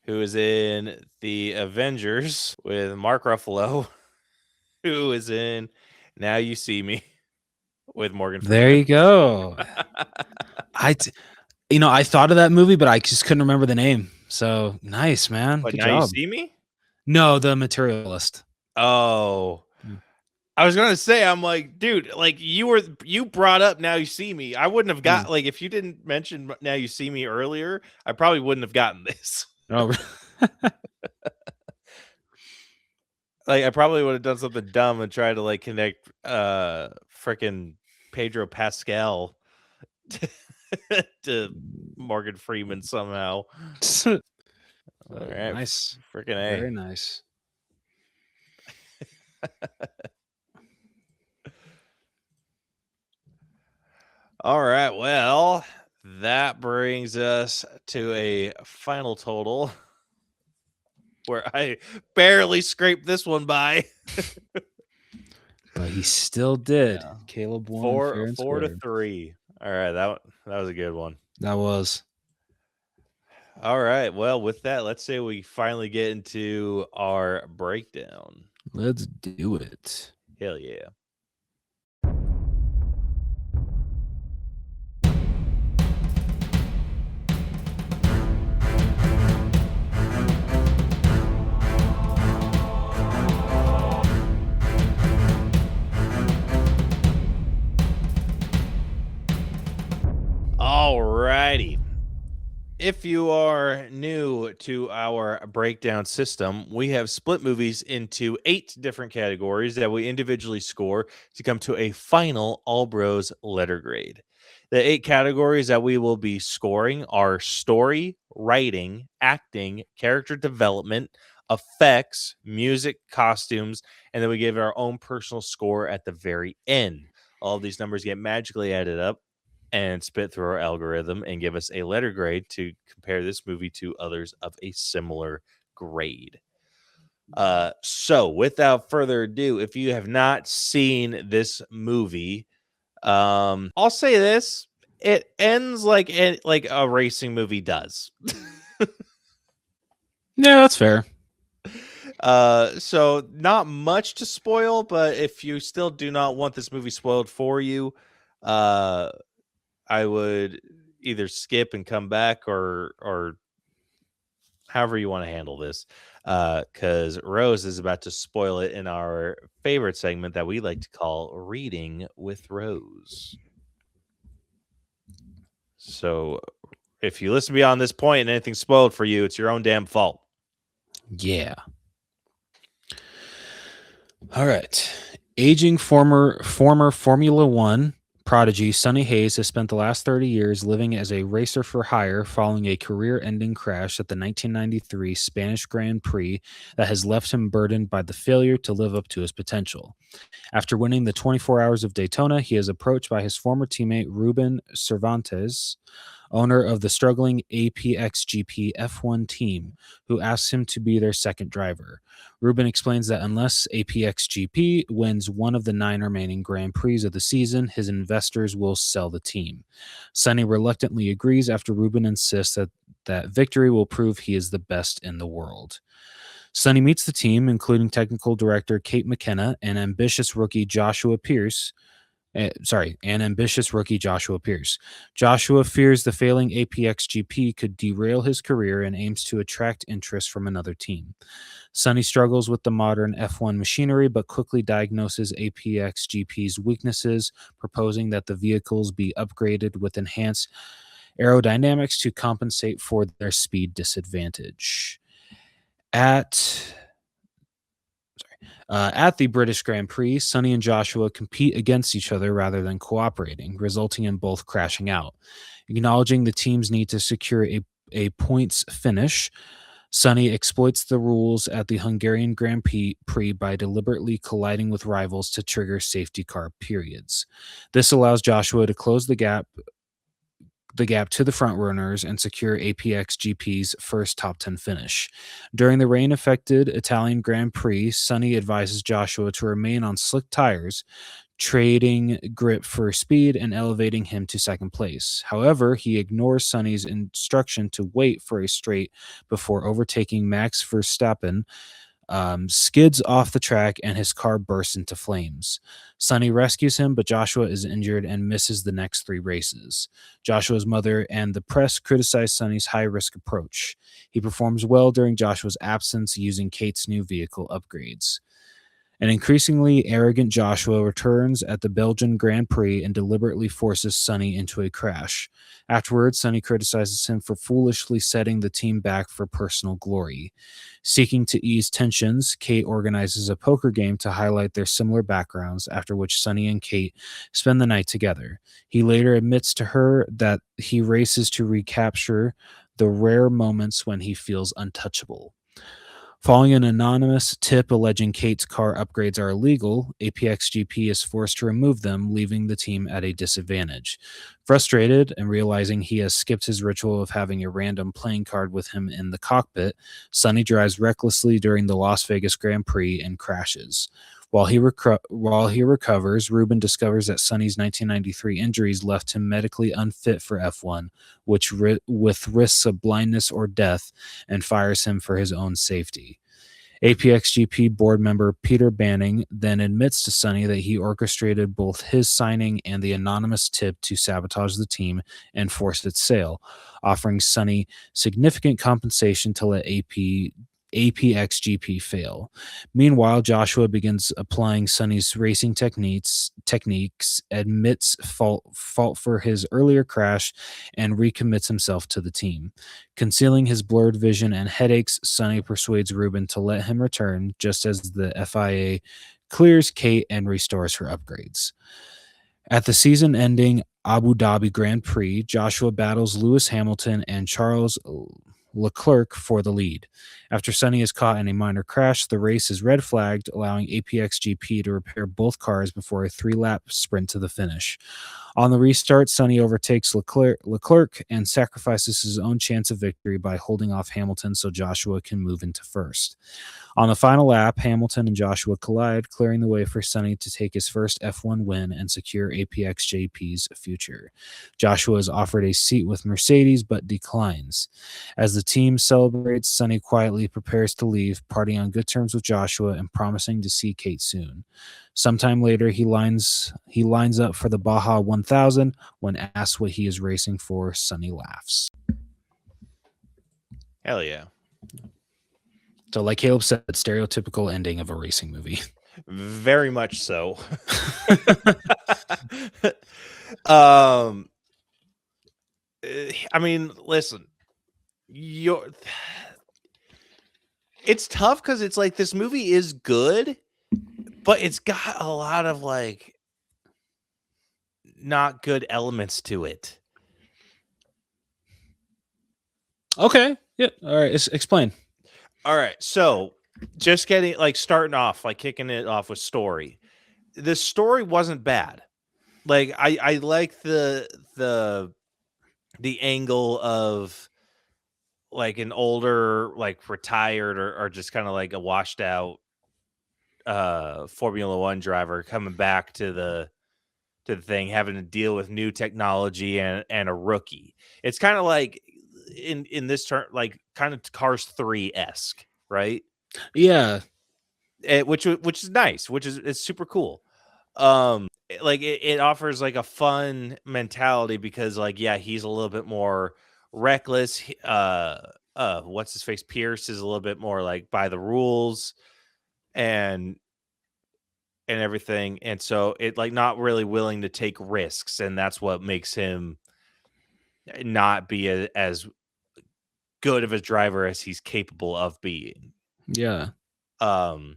who is in The Avengers with Mark Ruffalo, who is in Now You See Me with Morgan Freeman.
There you go. I thought of that movie, but I just couldn't remember the name. So nice, man.
But
Good
Now
job.
You See Me?
No, The Materialist.
Oh. I was gonna say, I'm like, dude, like you brought up Now You See Me. I wouldn't have got like if you didn't mention Now You See Me earlier, I probably wouldn't have gotten this.
Oh,
like I probably would have done something dumb and tried to like connect freaking Pedro Pascal to Morgan Freeman somehow. All right,
nice,
freaking A.
Very nice.
All right, well, that brings us to a final total where I barely scraped this one by.
But he still did.
Yeah.
Caleb won
4-3. All right, that was a good one.
That was.
All right, well, with that, let's say we finally get into our breakdown.
Let's do it.
Hell yeah. Alrighty. If you are new to our breakdown system, we have split movies into 8 different categories that we individually score to come to a final AllBros letter grade. The 8 categories that we will be scoring are story, writing, acting, character development, effects, music, costumes, and then we give our own personal score at the very end. All of these numbers get magically added up and spit through our algorithm and give us a letter grade to compare this movie to others of a similar grade. So without further ado, if you have not seen this movie, I'll say this: it ends like a racing movie does.
Yeah, that's fair.
So not much to spoil, but if you still do not want this movie spoiled for you, I would either skip and come back or however you want to handle this, because Rose is about to spoil it in our favorite segment that we like to call Reading with Rose. So if you listen beyond this point and anything's spoiled for you, it's your own damn fault.
Yeah. All right. Aging former Formula One prodigy Sonny Hayes has spent the last 30 years living as a racer for hire following a career-ending crash at the 1993 Spanish Grand Prix that has left him burdened by the failure to live up to his potential. After winning the 24 Hours of Daytona, he is approached by his former teammate Ruben Cervantes, owner of the struggling APXGP F1 team, who asks him to be their second driver. Ruben explains that unless APXGP wins one of the 9 remaining Grand Prix of the season, his investors will sell the team. Sonny reluctantly agrees after Ruben insists that victory will prove he is the best in the world. Sonny meets the team, including technical director Kate McKenna and ambitious rookie Joshua Pierce, and ambitious rookie Joshua Pierce. Joshua fears the failing APX GP could derail his career and aims to attract interest from another team. Sonny struggles with the modern F1 machinery, but quickly diagnoses APX GP's weaknesses, proposing that the vehicles be upgraded with enhanced aerodynamics to compensate for their speed disadvantage. At the British Grand Prix, Sonny and Joshua compete against each other rather than cooperating, resulting in both crashing out. Acknowledging the teams need to secure a points finish, Sonny exploits the rules at the Hungarian Grand Prix by deliberately colliding with rivals to trigger safety car periods. This allows Joshua to close the gap to the front runners and secure APX GP's first top 10 finish. During the rain-affected Italian Grand Prix, Sonny advises Joshua to remain on slick tires, trading grip for speed and elevating him to second place. However, he ignores Sonny's instruction to wait for a straight before overtaking Max Verstappen, skids off the track, and his car bursts into flames. Sonny rescues him, but Joshua is injured and misses the next 3 races. Joshua's mother and the press criticize Sonny's high-risk approach. He performs well during Joshua's absence, using Kate's new vehicle upgrades. An increasingly arrogant Joshua returns at the Belgian Grand Prix and deliberately forces Sonny into a crash. Afterwards, Sonny criticizes him for foolishly setting the team back for personal glory. Seeking to ease tensions, Kate organizes a poker game to highlight their similar backgrounds, after which Sonny and Kate spend the night together. He later admits to her that he races to recapture the rare moments when he feels untouchable. Following an anonymous tip alleging Kate's car upgrades are illegal, APX GP is forced to remove them, leaving the team at a disadvantage. Frustrated and realizing he has skipped his ritual of having a random playing card with him in the cockpit, Sonny drives recklessly during the Las Vegas Grand Prix and crashes. While he recovers, Ruben discovers that Sonny's 1993 injuries left him medically unfit for F1, with risks of blindness or death, and fires him for his own safety. APX-GP board member Peter Banning then admits to Sonny that he orchestrated both his signing and the anonymous tip to sabotage the team and force its sale, offering Sonny significant compensation to let APX-GP fail. Meanwhile, Joshua begins applying Sonny's racing techniques, admits fault for his earlier crash, and recommits himself to the team. Concealing his blurred vision and headaches, Sonny persuades Ruben to let him return, just as the FIA clears Kate and restores her upgrades. At the season-ending Abu Dhabi Grand Prix, Joshua battles Lewis Hamilton and Charles Leclerc for the lead. After Sonny is caught in a minor crash, the race is red flagged, allowing APX-GP to repair both cars before a 3-lap sprint to the finish. On the restart, Sonny overtakes Leclerc and sacrifices his own chance of victory by holding off Hamilton so Joshua can move into first. On the final lap, Hamilton and Joshua collide, clearing the way for Sonny to take his first F1 win and secure APX-GP's future. Joshua is offered a seat with Mercedes, but declines. As the team celebrates, Sonny quietly prepares to leave, parting on good terms with Joshua and promising to see Kate soon. Sometime later, he lines up for the Baja 1000. When asked what he is racing for, Sonny laughs.
Hell yeah.
So like Caleb said, stereotypical ending of a racing movie.
Very much so. I mean, listen, it's tough because it's like this movie is good, but it's got a lot of like not good elements to it.
Okay. Yeah. All right. Explain.
All right. So just getting like starting off, like kicking it off with story. The story wasn't bad. Like I like the angle of like an older, like retired or just kind of like a washed out Formula One driver coming back to the thing, having to deal with new technology and a rookie. It's kind of like in this turn, like kind of Cars 3-esque, right?
Yeah.
Which is nice, which is it's super cool. it offers like a fun mentality because like yeah, he's a little bit more reckless. What's his face? Pierce is a little bit more like by the rules and everything. And so it like not really willing to take risks, and that's what makes him not be as good of a driver as he's capable of being.
Yeah.
Um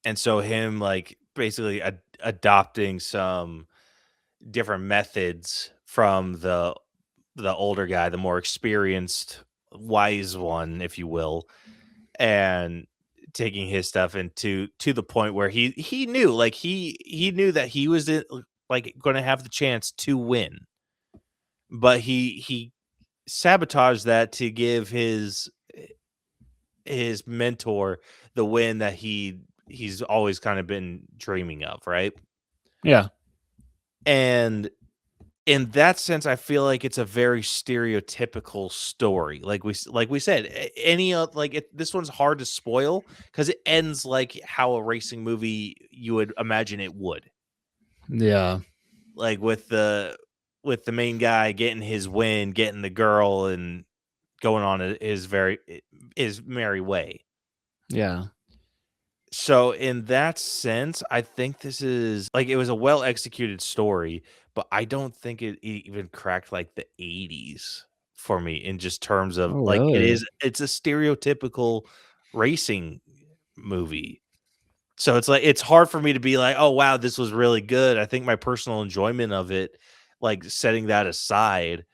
and so him like basically adopting some different methods from the older guy, the more experienced, wise one, if you will, and taking his stuff into to the point where he knew like he knew that he was like going to have the chance to win, but he sabotaged that to give his mentor the win that he's always kind of been dreaming of, right?
Yeah.
And in that sense, I feel like it's a very stereotypical story. Like we said, any like this one's hard to spoil because it ends like how a racing movie you would imagine it would.
Yeah.
Like with the main guy getting his win, getting the girl, and going on his merry way.
Yeah.
So in that sense, I think this is like it was a well executed story, but I don't think it even cracked like the 80s for me in just terms of
Oh,
like
really?
it's a stereotypical racing movie. So it's like it's hard for me to be like, "Oh wow, this was really good." I think my personal enjoyment of it, like setting that aside,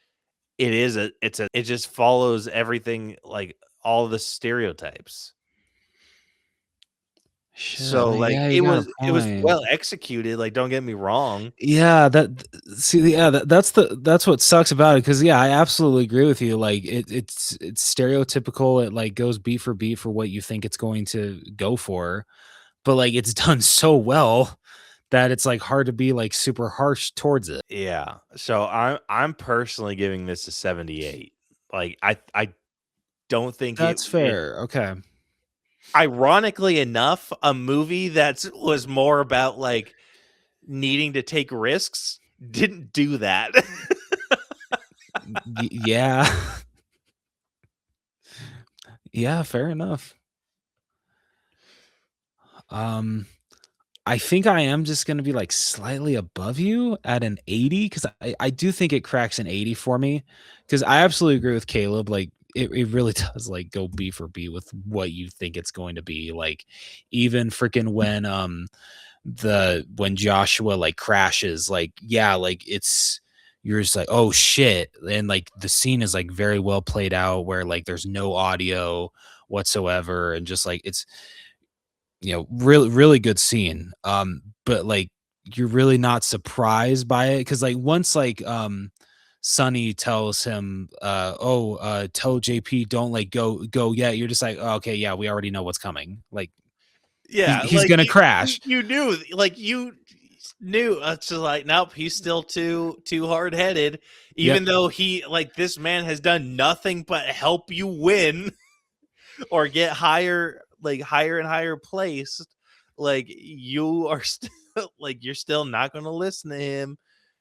it just follows everything like all the stereotypes.
Shit.
So, like,
Yeah, you got a
it was
point.
well executed, like, don't get me wrong.
Yeah, see, yeah, that's what sucks about it. Cause yeah, I absolutely agree with you. Like it's stereotypical. It like goes beat for beat for what you think it's going to go for, but like it's done so well that it's like hard to be like super harsh towards it.
Yeah. So, I'm personally giving this a 78. Like, I don't think
That's
it
fair. Okay.
ironically enough, a movie that was more about, like, needing to take risks didn't do that.
Yeah. Yeah, fair enough. Um, I think I am just gonna be like slightly above you at an 80 because I do think it cracks an 80 for me. Because I absolutely agree with Caleb. Like it really does like go B for B with what you think it's going to be. Like even freaking when Joshua like crashes, like yeah, like it's you're just like, oh shit. And like the scene is like very well played out where like there's no audio whatsoever, and just like it's really really good scene. But like you're really not surprised by it because like once like Sonny tells him tell JP don't like go yet, you're just like, oh, okay, yeah, we already know what's coming. Like
Yeah,
he's
like,
gonna crash.
you knew, like, you knew, it's just like, "Nope, he's still too hard-headed,"
Yep.
even though he like, this man has done nothing but help you win or get higher and higher placed, like, you are still like, you're still not gonna listen to him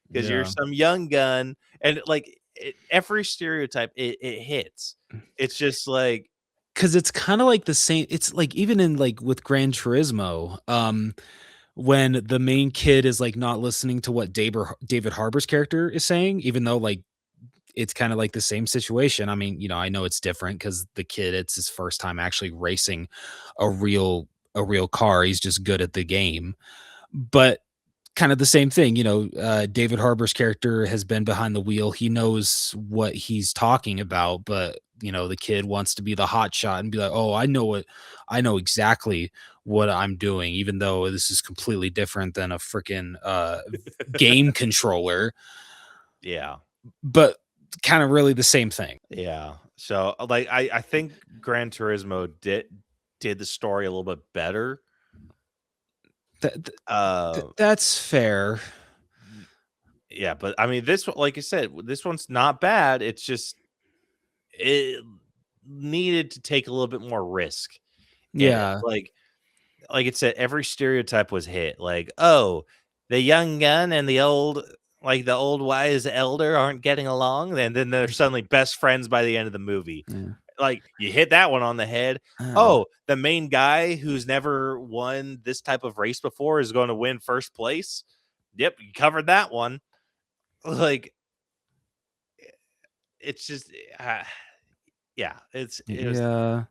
because 'cause you're
Yeah.
some young gun, and, like, every stereotype, it hits. It's just like
Cause it's kind of like the same. It's like even in like with Gran Turismo, when the main kid is like not listening to what David Harbour's character is saying, even though like it's kind of like the same situation. I mean, I know it's different because the kid, it's his first time actually racing a real car. He's just good at the game. But kind of the same thing, David Harbour's character has been behind the wheel. He knows what he's talking about, but the kid wants to be the hot shot and be like, "Oh, I know exactly what I'm doing, even though this is completely different than a freaking game controller."
yeah.
But kind of really the same thing.
Yeah. So, like, I think Gran Turismo did the story a little bit better.
That,
Uh,
that's fair.
yeah, but I mean, this one, like I said, this one's not bad. It's just it needed to take a little bit more risk in it.
Yeah.
Like it said, every stereotype was hit. Like, oh, the young gun and the old wise elder aren't getting along, and then they're suddenly best friends by the end of the movie.
Yeah.
Like, you hit that one on the head. Oh, the main guy who's never won this type of race before is going to win first place. Yep, you covered that one. Like, it's just, yeah, it was,
Yeah.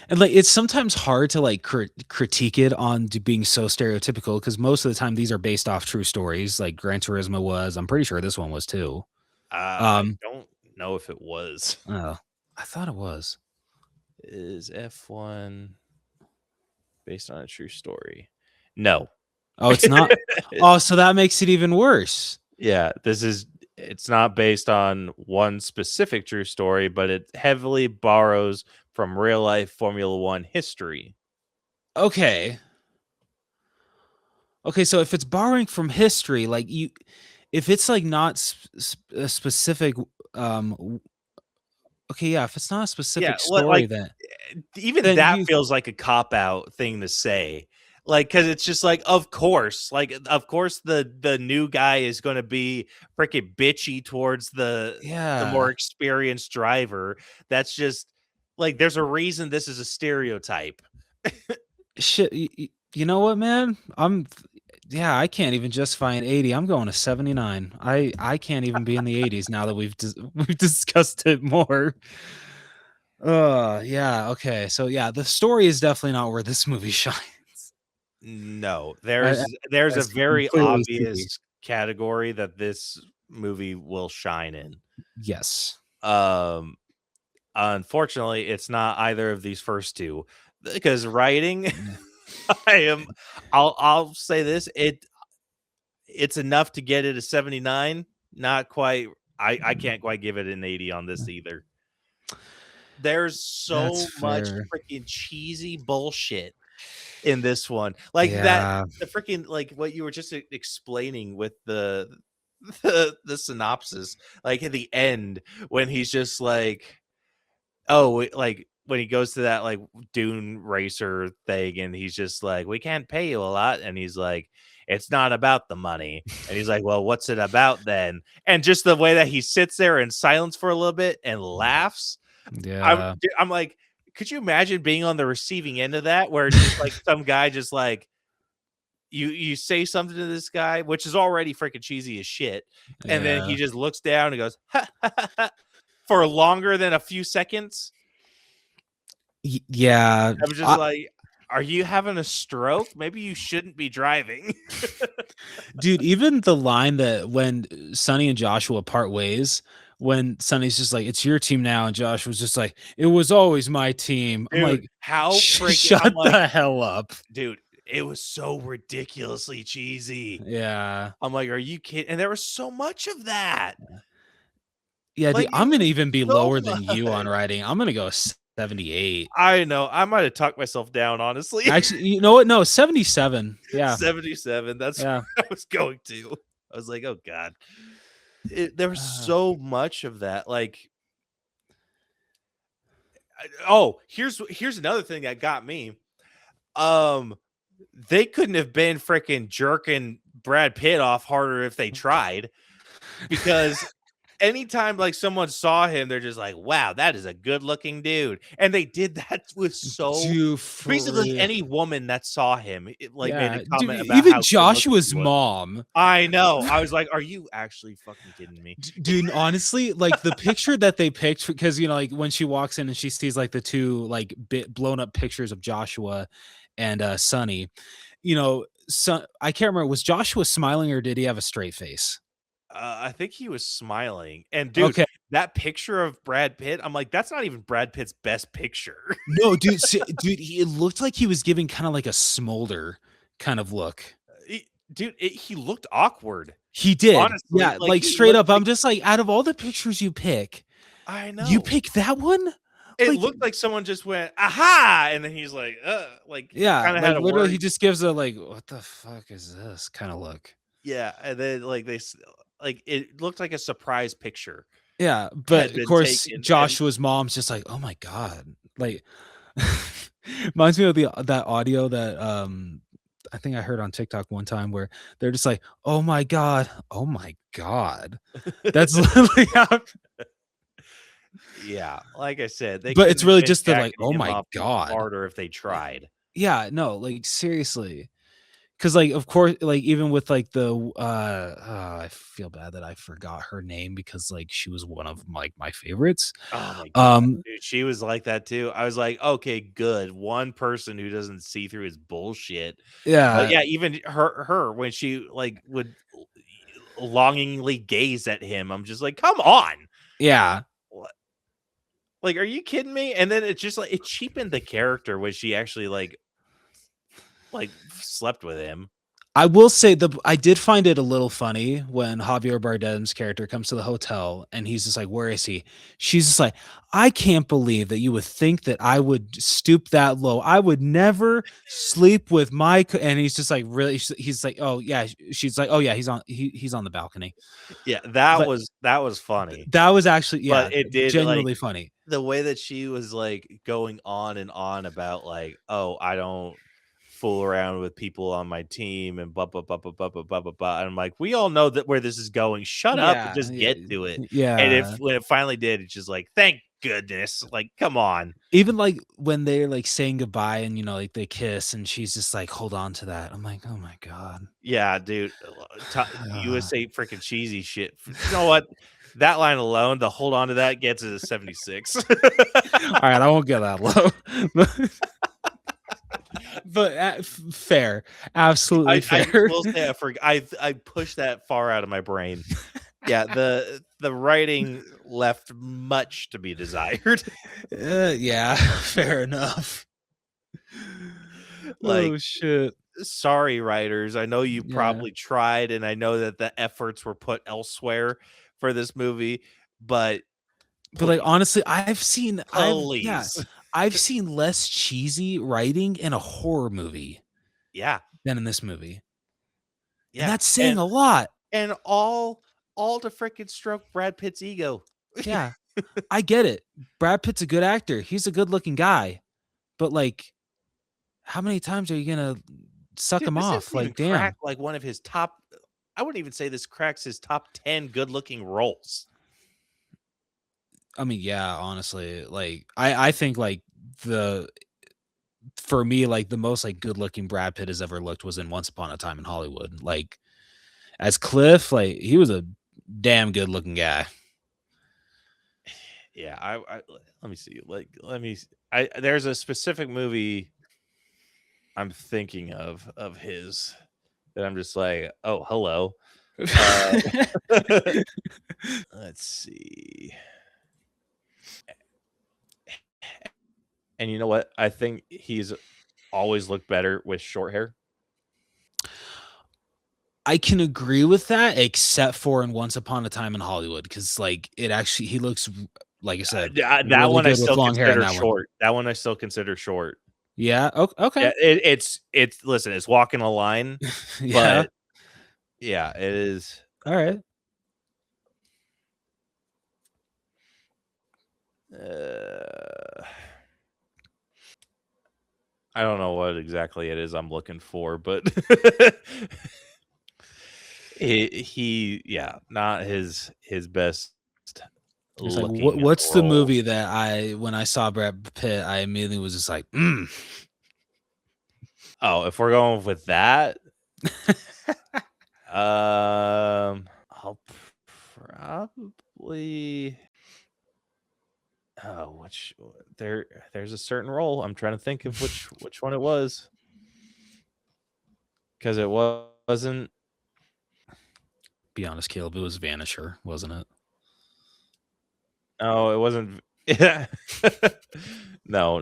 And like it's sometimes hard to like critique it on being so stereotypical because most of the time these are based off true stories. Like Gran Turismo was. I'm pretty sure this one was too.
I don't know if it was.
Oh, I thought it was.
Is F1 based on a true story? No.
Oh, it's not. Oh, so that makes it even worse.
Yeah, it's not based on one specific true story, but it heavily borrows from real life Formula One history.
Okay. Okay, so if it's borrowing from history, like if it's like not a specific, okay, yeah, if it's not a specific story, then
even that feels like a cop-out thing to say. Like, because it's just like, of course, the new guy is going to be freaking bitchy towards the more experienced driver. That's just like, there's a reason this is a stereotype.
Shit, you know what, man? I can't even justify an 80. I'm going to 79. I can't even be in the 80s now that we've discussed it more. Yeah, okay. So yeah, the story is definitely not where this movie shines.
No, there's a very obvious category that this movie will shine in.
Yes.
Unfortunately, it's not either of these first two, because writing I'll say this, it's enough to get it a 79, not quite. I can't quite give it an 80 on this either. There's so much freaking cheesy bullshit in this one, like that the freaking, like what you were just explaining with the synopsis, like at the end when he's just like, oh, like when he goes to that like dune racer thing and he's just like, we can't pay you a lot, and he's like, it's not about the money, and he's like, well, what's it about then? And just the way that he sits there in silence for a little bit and laughs, I'm like, could you imagine being on the receiving end of that, where it's just like some guy just like, you say something to this guy, which is already freaking cheesy as shit, and then he just looks down and goes, ha, ha, ha, ha, for longer than a few seconds.
Yeah.
I was just like, are you having a stroke? Maybe you shouldn't be driving.
Dude, even the line that when Sonny and Joshua part ways, when Sonny's just like, it's your team now, and Josh was just like, it was always my team.
Dude,
I'm like,
how freaking,
shut the hell up.
Dude, it was so ridiculously cheesy.
Yeah.
I'm like, are you kidding? And there was so much of that.
Yeah,
like,
dude, I'm going to even be lower than you on writing. I'm going to go 78.
I know. I might have talked myself down, honestly.
Actually, you know what? No, 77. Yeah.
77. That's what I was going to. I was like, oh, God. There was so much of that. Like, oh, here's another thing that got me. They couldn't have been freaking jerking Brad Pitt off harder if they tried, because anytime like someone saw him, they're just like, wow, that is a good looking dude. And they did that with basically any woman that saw him, made a comment about
even
how
Joshua's mom.
I know. I was like, are you actually fucking kidding me?
Dude, honestly, like the picture that they picked, because, you know, like when she walks in and she sees like the two like blown up pictures of Joshua and Sonny, you know, I can't remember, was Joshua smiling or did he have a straight face?
I think he was smiling. And dude, that picture of Brad Pitt, I'm like, that's not even Brad Pitt's best picture.
No, dude, it looked like he was giving kind of like a smolder kind of look.
He looked awkward.
He did. Honestly, yeah, like straight up. I'm just like, out of all the pictures you pick,
I know
you pick that one.
It looked like someone just went, aha, and then he's like,
yeah, kind of had literally he just gives a like, what the fuck is this kind of look.
Yeah, and then like it looked like a surprise picture.
Yeah, but of course Joshua's mom's just like, oh my God, like reminds me of that audio that I think I heard on TikTok one time where they're just like, "Oh my god, oh my god." That's literally how.
Yeah, like I said, they
But
couldn't
it's
have
really
been
just the like,
jacking
"Oh
him
my
up
god."
harder if they tried.
Yeah, no, like seriously. Cause like of course, like even with like I feel bad that I forgot her name because like she was one of like my favorites.
Oh my god,
Um,
dude, she was like that too. I was like, okay, good. One person who doesn't see through his bullshit. But
yeah,
yeah, even her when she like would longingly gaze at him, I'm just like, come on.
yeah.
What? Like, are you kidding me? And then it's just like it cheapened the character when she actually like slept with him.
I will say I did find it a little funny when Javier Bardem's character comes to the hotel and he's just like, "Where is he?" She's just like, "I can't believe that you would think that I would stoop that low. I would never sleep with my." And he's just like, "Really?" He's like, "Oh yeah." She's like, "Oh yeah, he's on the balcony."
Yeah,
But
that was funny.
that was actually, yeah,
But it did like
genuinely funny.
the way that she was like going on and on about like, oh, I don't fool around with people on my team and blah blah blah blah blah blah blah blah blah. And I'm like, we all know that where this is going. Shut up and
Yeah,
just
yeah,
get to it. And if
yeah.
when it finally did, it's just like, thank goodness. Like, come on.
Even like when they're like saying goodbye and like they kiss and she's just like, "Hold on to that." I'm like, "Oh my god."
Yeah, dude. USA freaking cheesy shit. You know what? That line alone, the hold on to that gets it a 76.
All right, I won't get that low. But fair. Absolutely
I
fair.
will say I pushed that far out of my brain. Yeah, the writing left much to be desired.
Yeah, fair enough.
Like,
Oh shit.
sorry, writers. I know you
Yeah.
probably tried, and I know that the efforts were put elsewhere for this movie, but
But like
please,
honestly,
please.
I've seen less cheesy writing in a horror movie
Yeah,
than in this movie. And
yeah.
that's saying a lot.
And all to freaking stroke Brad Pitt's ego.
Yeah. I get it. Brad Pitt's a good actor. He's a good-looking guy. But like, how many times are you gonna suck
Dude,
him
this
off?
doesn't even
Like, damn.
crack like one of his top. I wouldn't even say this cracks his top 10 good looking roles.
I mean, yeah, honestly, like I think like the for me, like the most like good looking Brad Pitt has ever looked was in Once Upon a Time in Hollywood. Like as Cliff, like he was a damn good looking guy.
Yeah, I let me see. Like, let me. I there's a specific movie I'm thinking of his that I'm just like, oh, hello. Let's see. And you know what? I think he's always looked better with short hair.
I can agree with that, except for in Once Upon a Time in Hollywood, because like it actually he looks like I said,
That
really
one I
good with
still
long hair in
consider
that one.
short. That one I still consider short.
Yeah.
Yeah,
Okay.
it's listen, it's walking a line,
Yeah.
but yeah, it is.
All right.
Uh, I don't know what exactly it is I'm looking for, but yeah, not his best
It's like
looking
what's the
role.
movie that when I saw Brad Pitt, I immediately was just like, mm.
Oh, if we're going with that, I'll probably. Oh, there's a certain role. I'm trying to think of which one it was. Because it wasn't.
Be honest, Caleb, it was Vanisher, wasn't it?
Oh, it wasn't. Yeah. No.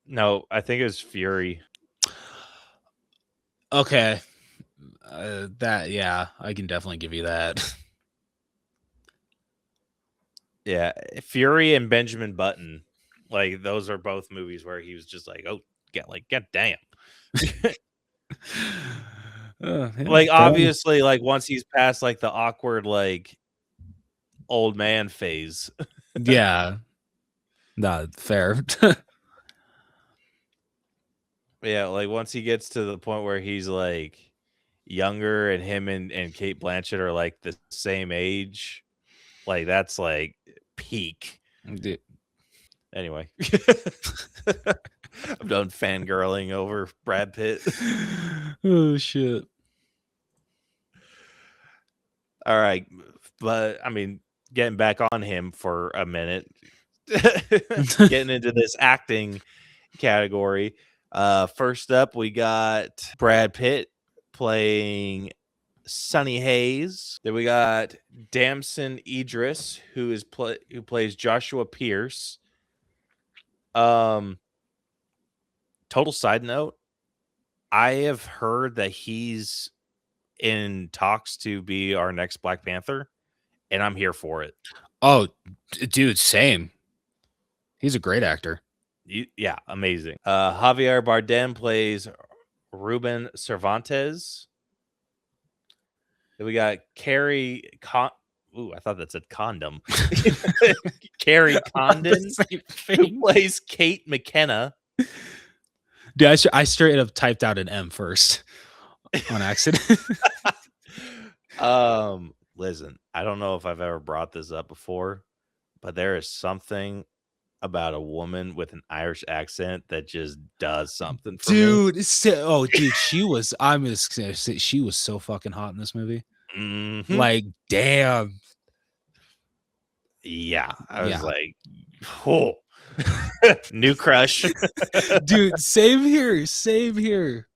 No, I think it was Fury.
Okay. Yeah, I can definitely give you that.
Yeah, Fury and Benjamin Button. Like those are both movies where he was just like, oh, god damn.
Yeah,
Like
fair enough.
obviously, like once he's past like the awkward like old man phase.
Yeah. Not fair.
Yeah, like once he gets to the point where he's like younger and him and Kate Blanchett are like the same age, like that's like peak.
Dude.
Anyway, I'm done fangirling over Brad Pitt.
Oh shit.
All right, but I mean, getting back on him for a minute, getting into this acting category. First up, we got Brad Pitt playing Sonny Hayes. Then we got Damson Idris, who plays Joshua Pierce. Total side note, I have heard that he's in talks to be our next Black Panther, and I'm here for it.
Oh, dude, same. He's a great actor.
Yeah, amazing. Javier Bardem plays Ruben Cervantes. Then we got Carrie Ooh, I thought that said condom. Carrie Condon, who plays Kate McKenna.
Dude, I straight up typed out an M first on accident.
Listen, I don't know if I've ever brought this up before, but there is something about a woman with an Irish accent that just does something for me.
Dude, dude, she was. I'm just gonna say she was so fucking hot in this movie.
Mhm.
Like, damn.
Yeah, I was
Yeah.
like, oh, new crush.
Dude, same here.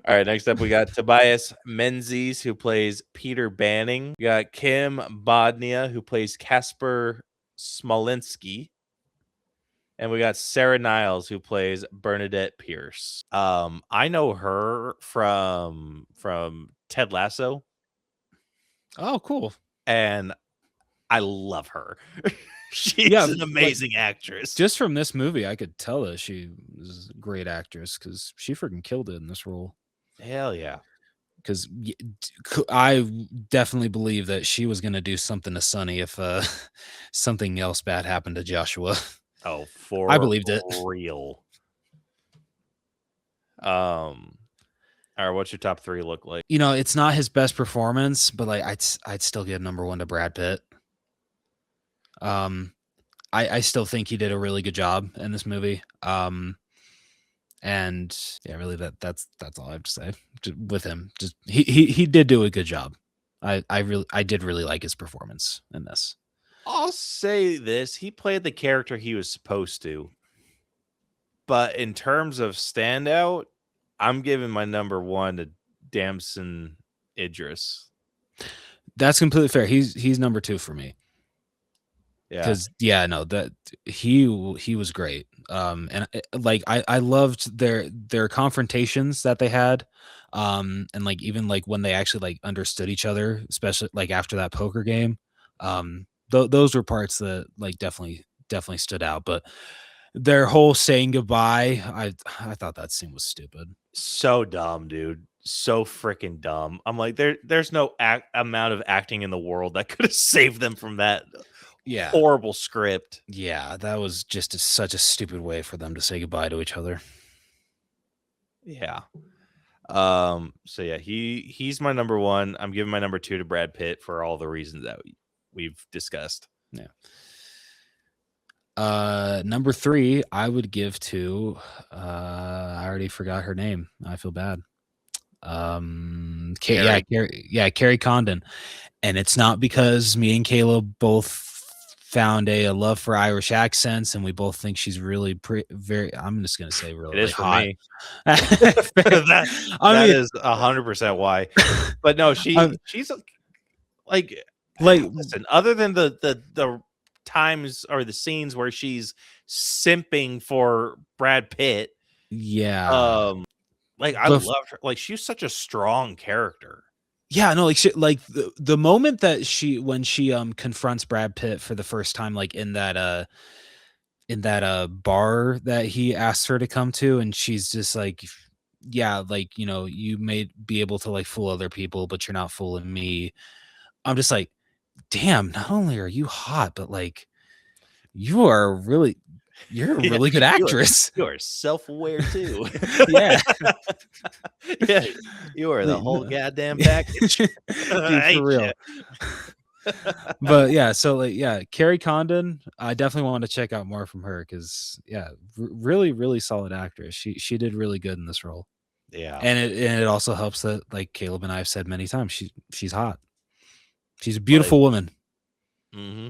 All right, next up we got Tobias Menzies, who plays Peter Banning. We got Kim Bodnia, who plays Casper Smolinski. And we got Sarah Niles, who plays Bernadette Pierce. I know her from Ted Lasso,
Oh, cool.
and I love her. She's an amazing actress.
Just from this movie, I could tell that she was a great actress because she freaking killed it in this role.
Hell yeah.
Because I definitely believe that she was going to do something to Sonny if something else bad happened to Joshua.
Oh, for
I believed it.
real. All right, what's your top 3 look like?
You know, it's not his best performance, but like I'd still give number 1 to Brad Pitt. I still think he did a really good job in this movie. And yeah, really that's all I have to say with him. Just he did do a good job. I did really like his performance in this.
I'll say this, he played the character he was supposed to. But in terms of standout, I'm giving my number 1 to Damson Idris.
That's completely fair. He's number 2 for me.
Yeah.
Because that he was great. And like I loved their confrontations that they had. And like even like when they actually like understood each other, especially like after that poker game. Those were parts that like definitely stood out. But their whole saying goodbye, I thought that scene was stupid.
So dumb, dude. So freaking dumb. I'm like, there's no amount of acting in the world that could have saved them from that horrible script.
Yeah, that was just such a stupid way for them to say goodbye to each other.
Yeah. So yeah, he's my number 1. I'm giving my number 2 to Brad Pitt for all the reasons that we've discussed.
Yeah. Number 3, I would give to I already forgot her name. I feel bad. Carrie Condon. And it's not because me and Caleb both found a love for Irish accents, and we both think she's really very. I'm just gonna say really.
It is
hot.
For me. that is 100% why. But no, she's like listen. Other than the times or the scenes where she's simping for Brad Pitt, like I love her. Like she's such a strong character.
Yeah, no, like the moment that when she confronts Brad Pitt for the first time, like in that bar that he asked her to come to, and she's just like, yeah, like, you know, you may be able to like fool other people, but you're not fooling me. I'm just like, damn, not only are you hot, but like you are really You're a
Yeah,
really good
you are-
actress.
You are self-aware too.
Yeah.
Yeah, you are the
Wait,
whole
no.
goddamn package. I
Dude,
hate
for real. But yeah, so like, yeah, Carrie Condon, I definitely want to check out more from her because yeah, really, really solid actress. She did really good in this role,
Yeah.
and it also helps that, like Caleb and I have said many times, she's hot. She's a beautiful woman.
Mm-hmm.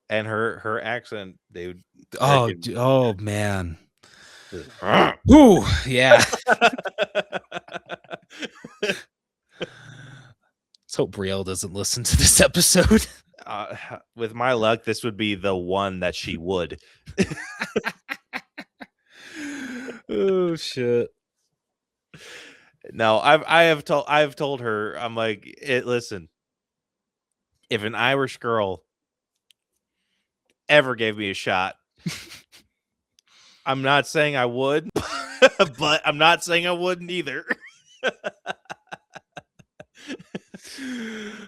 And her accent, dude.
Oh,
frickin'
oh man.
just-
Ooh, yeah. Let's hope Brielle doesn't listen to this episode.
With my luck, this would be the one that she would.
Oh shit.
No, I've told her, I'm like, listen, if an Irish girl ever gave me a shot, I'm not saying I would, but I'm not saying I wouldn't either.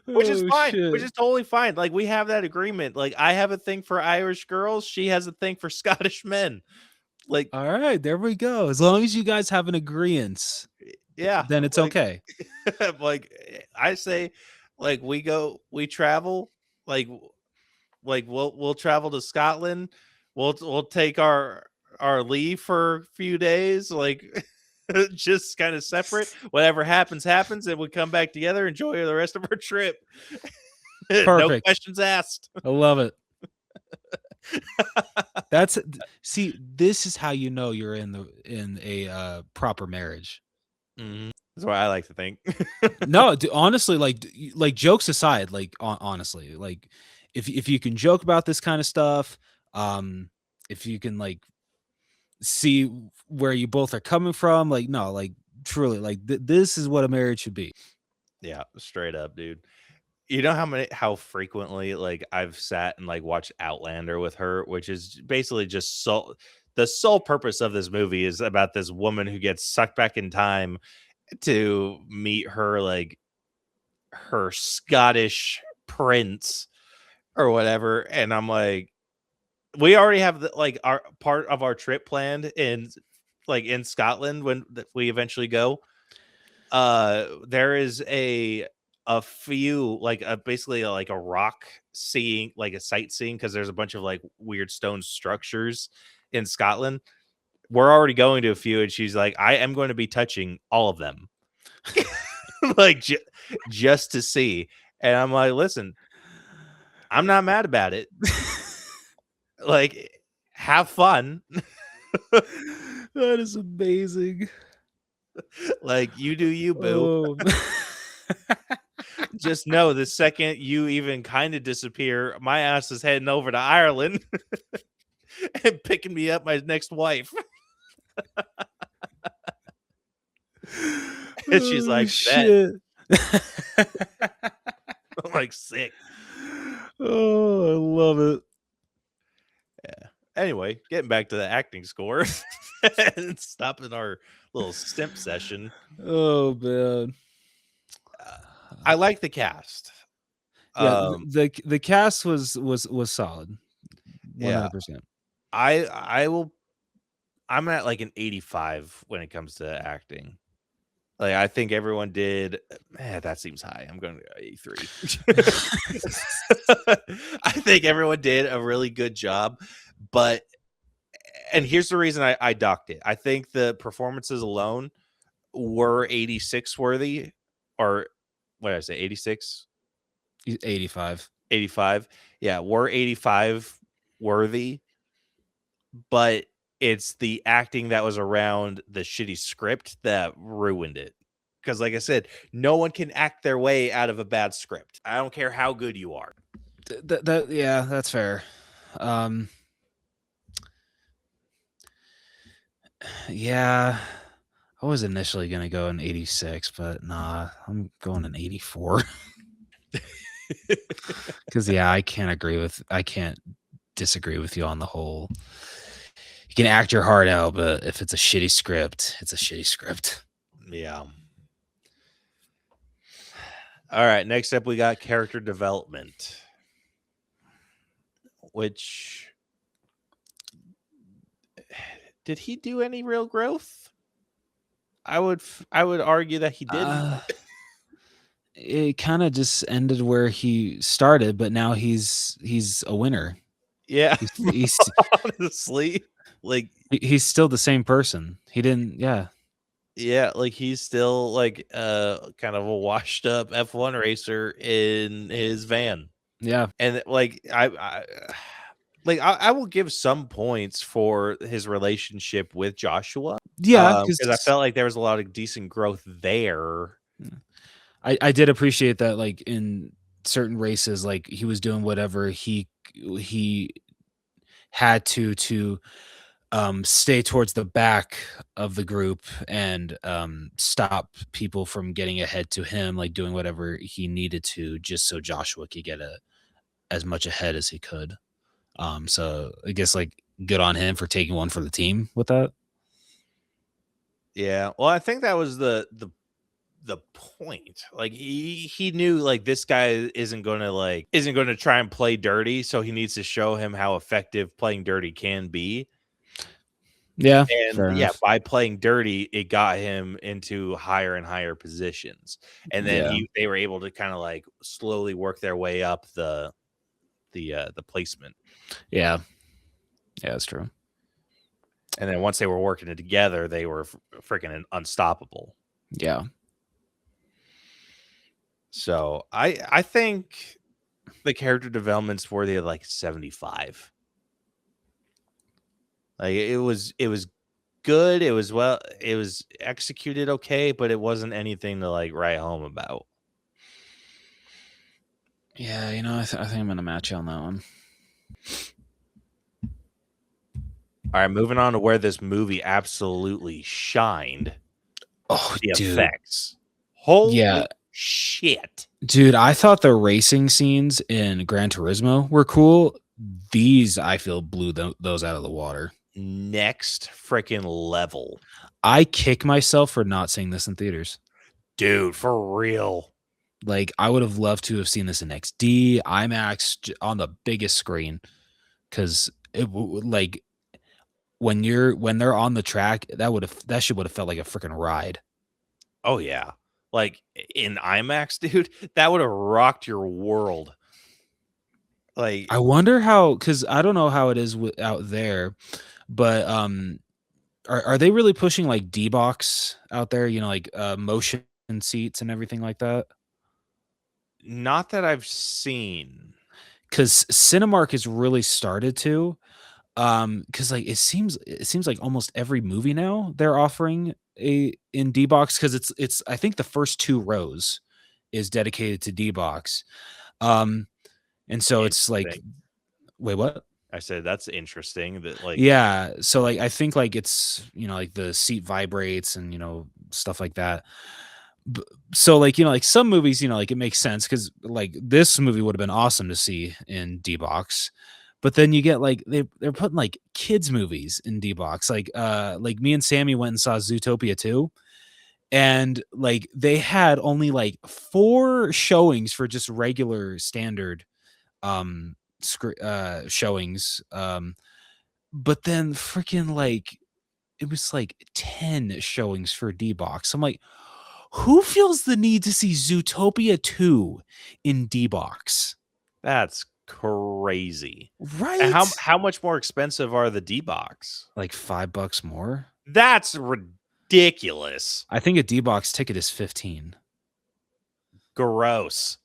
Which is fine. Which is totally fine. Like, we have that agreement. Like, I have a thing for Irish girls. She has a thing for Scottish men. Like,
all right, there we go. As long as you guys have an agreement,
yeah,
then it's
like,
okay.
Like, I say, like, we travel, like we'll travel to Scotland. We'll take our leave for a few days, like just kind of separate. Whatever happens, and we come back together, enjoy the rest of our trip. No
Perfect.
questions asked.
I love it. See, this is how you know you're in a proper marriage.
Mm-hmm. That's what I like to think.
No, honestly, like jokes aside, like honestly, like if you can joke about this kind of stuff, if you can like see where you both are coming from, like no, like truly, like this is what a marriage should be.
Yeah, straight up, dude. You know how frequently like I've sat and like watched Outlander with her, which is basically just the sole purpose of this movie is about this woman who gets sucked back in time to meet her Scottish prince or whatever. And I'm like, we already have our part of our trip planned in Scotland when we eventually go. There is a few basically like a rock seeing, like a sightseeing, because there's a bunch of like weird stone structures in Scotland. We're already going to a few, and she's like, I am going to be touching all of them. Like just to see. And I'm like, listen, I'm not mad about it. Like, have fun.
That is amazing.
Like, you do you, boo. Just know the second you even kind of disappear, my ass is heading over to Ireland and picking me up my next wife. And she's like,
shit.
I'm like, sick.
Oh, I love it.
Yeah. Anyway, getting back to the acting score and stopping our little simp session.
Oh man,
I like the cast.
Yeah, the cast was solid. 100%.
Yeah. I'm at like an 85 when it comes to acting. Like, I think everyone did. That seems high. I'm going to go 83. I think everyone did a really good job, and here's the reason I docked it. I think the performances alone were 86 worthy, or what did I say? 86?
85.
85. Yeah, we're 85 worthy, but it's the acting that was around the shitty script that ruined it. Because, like I said, no one can act their way out of a bad script. I don't care how good you are.
Yeah, that's fair. Yeah, I was initially gonna go in 86, but nah, I'm going in 84. Because yeah, I can't disagree with you on the whole. You can act your heart out, but if it's a shitty script, it's a shitty script.
Yeah. All right, next up we got character development, which did he do any real growth? I would argue that he didn't.
It kind of just ended where he started, but now he's a winner.
Yeah,
He's
honestly, like
he's still the same person. He didn't.
yeah, like he's still like kind of a washed up F1 racer in his van.
Yeah.
And like I will give some points for his relationship with Joshua.
Yeah,
because I felt like there was a lot of decent growth there.
I did appreciate that, like in certain races, like he was doing whatever he had to stay towards the back of the group and stop people from getting ahead to him, like doing whatever he needed to just so Joshua could get as much ahead as he could. So I guess like good on him for taking one for the team with that.
Yeah, well, I think that was the point. Like he knew like this guy isn't going to try and play dirty, so he needs to show him how effective playing dirty can be.
Yeah,
and yeah, by playing dirty, it got him into higher and higher positions, and then they were able to kind of like slowly work their way up the placement.
Yeah, that's true.
And then once they were working it together, they were freaking unstoppable.
Yeah.
So I think the character development's worthy of like 75. Like it was good. It was executed okay, but it wasn't anything to like write home about.
Yeah, I think I'm gonna match you on that one.
All right, moving on to where this movie absolutely shined.
Oh,
the
dude.
Effects. Holy shit.
Dude, I thought the racing scenes in Gran Turismo were cool. These, I feel, blew those out of the water.
Next freaking level.
I kick myself for not seeing this in theaters.
Dude, for real.
Like, I would have loved to have seen this in XD, IMAX, on the biggest screen. Because it like when they're on the track, that shit would have felt like a freaking ride.
Oh yeah. Like in IMAX, dude, that would have rocked your world. Like
I wonder how, because I don't know how it is out there, but are they really pushing like D-Box out there? Like motion seats and everything like that?
Not that I've seen.
Because Cinemark has really started to. Because like it seems like almost every movie now they're offering in D-Box, because it's I think the first 2 rows is dedicated to D-Box. And so it's like, wait, what?
I said that's interesting. That like,
yeah. So like I think like it's like the seat vibrates and stuff like that. So like like some movies like it makes sense because like this movie would have been awesome to see in D-Box. But then you get like they're putting like kids movies in D-Box. Like me and Sammy went and saw Zootopia 2. And like they had only like 4 showings for just regular standard showings. But then freaking like it was like 10 showings for D-Box. I'm like, who feels the need to see Zootopia 2 in D-Box?
That's crazy,
right?
And how much more expensive are the D-Box?
Like $5 more.
That's ridiculous.
I think a D-Box ticket is $15.
Gross.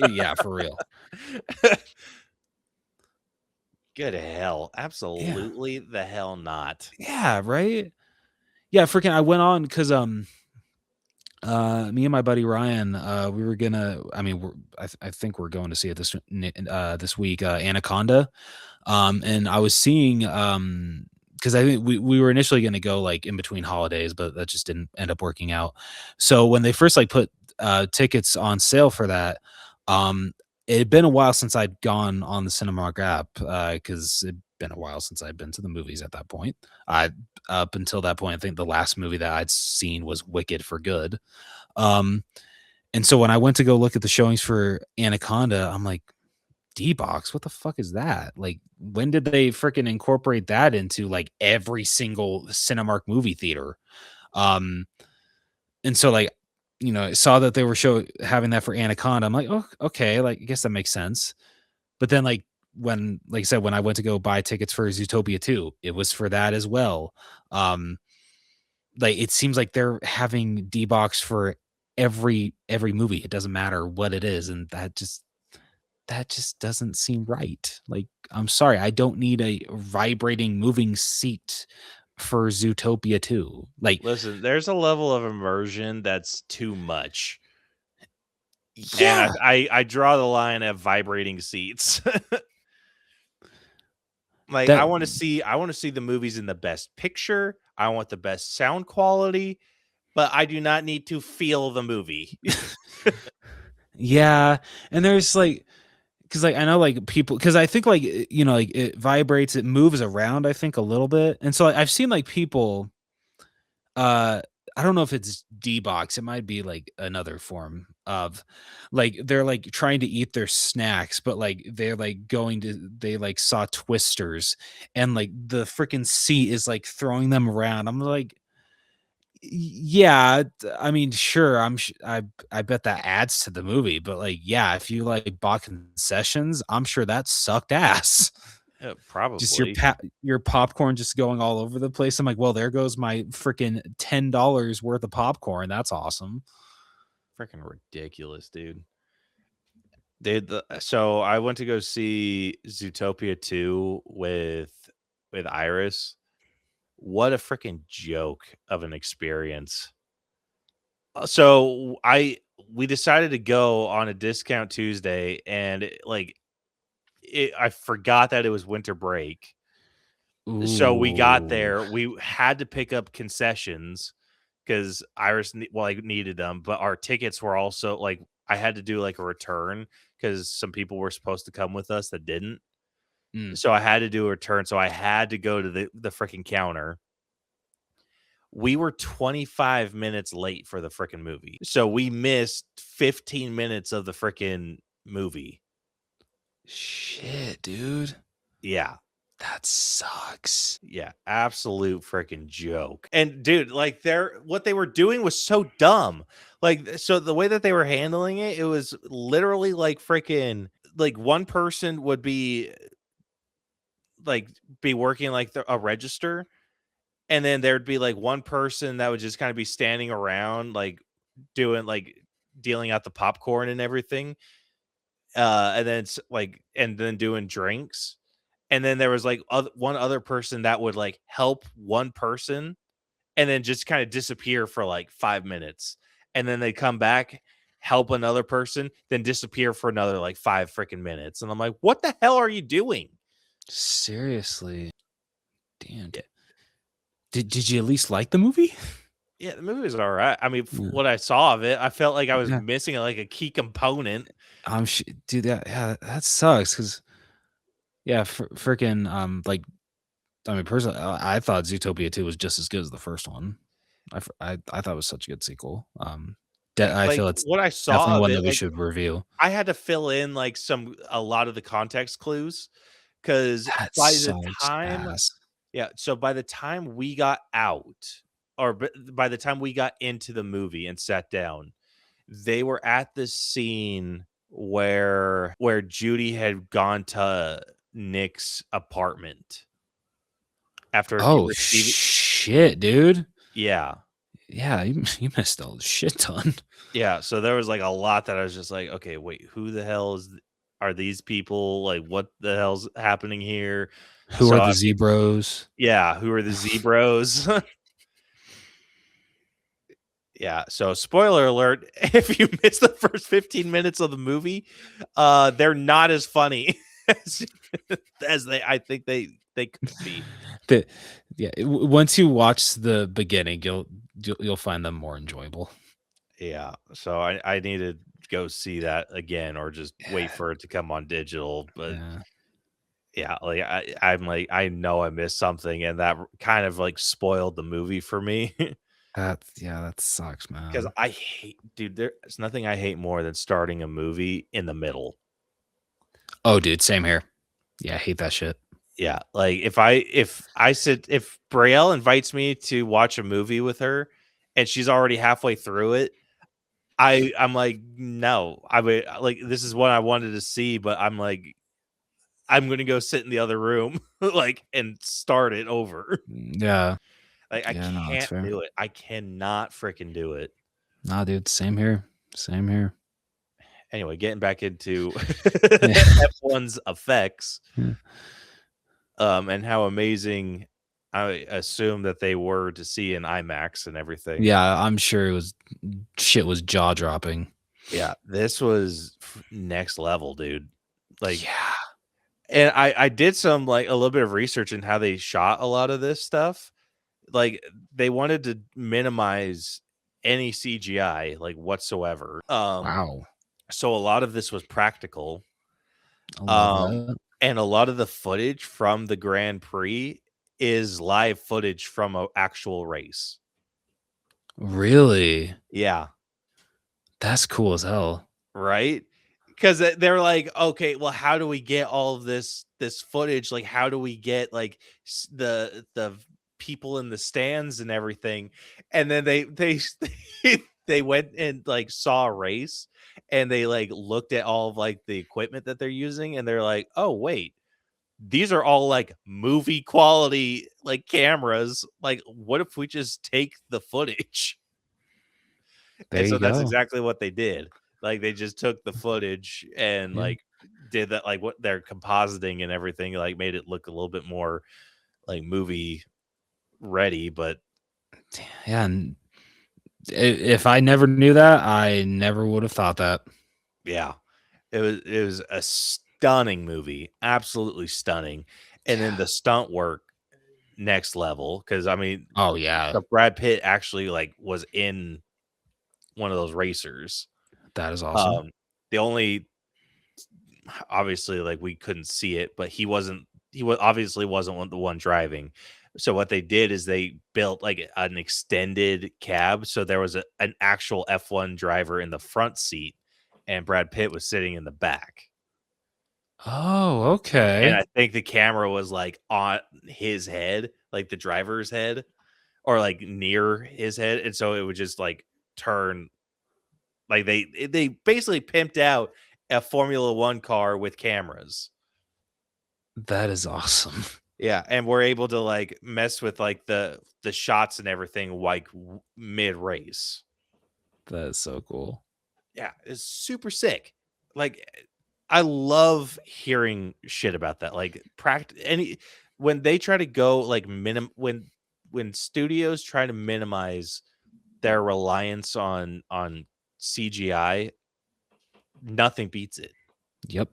Yeah, for real.
Good hell. Absolutely the hell not.
Yeah, right? Yeah, freaking I went on because me and my buddy Ryan, we were gonna I think we're going to see it this week, Anaconda. And I was seeing because I think we were initially gonna go like in between holidays, but that just didn't end up working out. So when they first like put tickets on sale for that, it had been a while since I'd gone on the Cinemark app, because it'd been a while since I'd been to the movies at that point. Up until that point, I think the last movie that I'd seen was Wicked for Good. And so when I went to go look at the showings for Anaconda, I'm like, D-Box, what the fuck is that? Like, when did they freaking incorporate that into like every single Cinemark movie theater? And so like, I saw that they were having that for Anaconda. I'm like, oh, okay, like I guess that makes sense. But then like like I said, when I went to go buy tickets for Zootopia 2, it was for that as well. Like it seems like they're having D-Box for every movie. It doesn't matter what it is, and that just doesn't seem right. Like, I'm sorry, I don't need a vibrating moving seat for Zootopia 2. Like,
Listen, there's a level of immersion that's too much.
yeah,
And I draw the line at vibrating seats. Like
that
I want to see the movies in the best picture. I want the best sound quality, but I do not need to feel the movie.
yeah, and there's like, because like I know like people, because I think like like it vibrates, it moves around, I think a little bit, and so like, I've seen like people, I don't know if it's D-Box, it might be like another form of like they're like trying to eat their snacks, but like they're like they like saw Twisters, and like the freaking seat is like throwing them around. I'm like, yeah, I mean, sure, I bet that adds to the movie, but like, yeah, if you like bought concessions, I'm sure that sucked ass. Just
Probably.
your popcorn just going all over the place. I'm like, well, there goes my freaking $10 worth of popcorn. That's awesome.
Freaking ridiculous, dude. So I went to go see Zootopia 2 with Iris. What a freaking joke of an experience. So we decided to go on a discount Tuesday, and I forgot that it was winter break. So we got
Ooh.
there. We had to pick up concessions because Iris needed them, but our tickets were also like I had to do like a return because some people were supposed to come with us that didn't.
Mm.
So I had to do a return. So I had to go to the freaking counter. We were 25 minutes late for the freaking movie. So we missed 15 minutes of the freaking movie.
Shit, dude.
Yeah.
That sucks.
Yeah, absolute freaking joke. And dude, like what they were doing was so dumb. Like, so the way that they were handling it, it was literally like freaking like one person would be working like a register, and then there'd be like one person that would just kind of be standing around like doing like dealing out the popcorn and everything. And then doing drinks. And then there was like one other person that would like help one person and then just kind of disappear for like 5 minutes. And then they come back, help another person, then disappear for another like 5 freaking minutes. And I'm like, what the hell are you doing?
Seriously. Damn.
Yeah.
Did you at least like the movie?
Yeah, the movie was all right. I mean,
Yeah.
what I saw of it, I felt like I was
Yeah.
missing like a key component.
Dude, that sucks because freaking like, I mean, personally, I thought Zootopia 2 was just as good as the first one. I thought it was such a good sequel. I
Like
feel it's
what I saw
definitely
of
one
it,
that we
like
should review.
I had to fill in like a lot of the context clues because
That
by the
sucks
time,
ass.
so by the time we got out, or by the time we got into the movie and sat down, they were at this scene where Judy had gone to Nick's apartment after
Oh
receiving.
shit, dude.
Yeah.
Yeah, you missed a shit ton.
Yeah, so there was like a lot that I was just like, okay, wait, who the hell are these people? Like, what the hell's happening here?
Who
So
are the Zebros?
yeah, who are the Zebros? Yeah, so spoiler alert, if you miss the first 15 minutes of the movie, they're not as funny as, I think they could be.
Once you watch the beginning, you'll find them more enjoyable.
Yeah, so I need to go see that again or just wait for it to come on digital, but yeah, like I'm like I know I missed something and that kind of like spoiled the movie for me.
That sucks,
Because
man.
I hate, dude, there's nothing I hate more than starting a movie in the middle.
Oh, dude, same here. Yeah, I hate that shit.
Yeah, like if Braille invites me to watch a movie with her and she's already halfway through it, I'm like, no, I would like this is what I wanted to see, but I'm like, I'm gonna go sit in the other room like and start it over.
Yeah.
Like I
Yeah, no, that's
can't
fair.
do it. I cannot freaking do it.
Nah, dude, same here. Same here.
Anyway, getting back into
Yeah.
F1's effects,
Yeah.
and how amazing I assume that they were to see in IMAX and everything.
Yeah, I'm sure shit was jaw dropping.
Yeah, this was next level, dude. Like,
Yeah.
and I did some like a little bit of research in how they shot a lot of this stuff. Like, they wanted to minimize any CGI like whatsoever.
Wow.
So a lot of this was practical.
I love that.
And a lot of the footage from the Grand Prix is live footage from an actual race.
Really?
Yeah.
That's cool as hell.
Right? Because they're like, okay, well, how do we get all of this footage? Like, how do we get like the people in the stands and everything? And then they they went and like saw a race, and they like looked at all of like the equipment that they're using, and they're like, oh wait, these are all like movie quality like cameras. Like, what if we just take the footage?
There
And so
you
that's
go.
exactly what they did. Like, they just took the footage and,
Yeah.
like, did that, like, what they're compositing and everything, like, made it look a little bit more, like, movie ready, but
Yeah, and if I never knew that, I never would have thought that.
yeah. It was a stunning movie, absolutely stunning, and then the stunt work, next level, because, I mean,
Oh, yeah.
the Brad Pitt actually, like, was in one of those racers.
That is awesome.
The only obviously like we couldn't see it, but he obviously wasn't the one driving. So what they did is they built like an extended cab, so there was an actual F1 driver in the front seat and Brad Pitt was sitting in the back.
Oh,
And
okay.
I think the camera was like on his head, like the driver's head, or like near his head, and so it would just like turn. Like they basically pimped out a Formula One car with cameras.
That is awesome.
Yeah, and we're able to like mess with like the shots and everything like mid race.
That is so cool.
Yeah, it's super sick. Like, I love hearing shit about that. Like when they try to go like when studios try to minimize their reliance on CGI, nothing beats it.
Yep.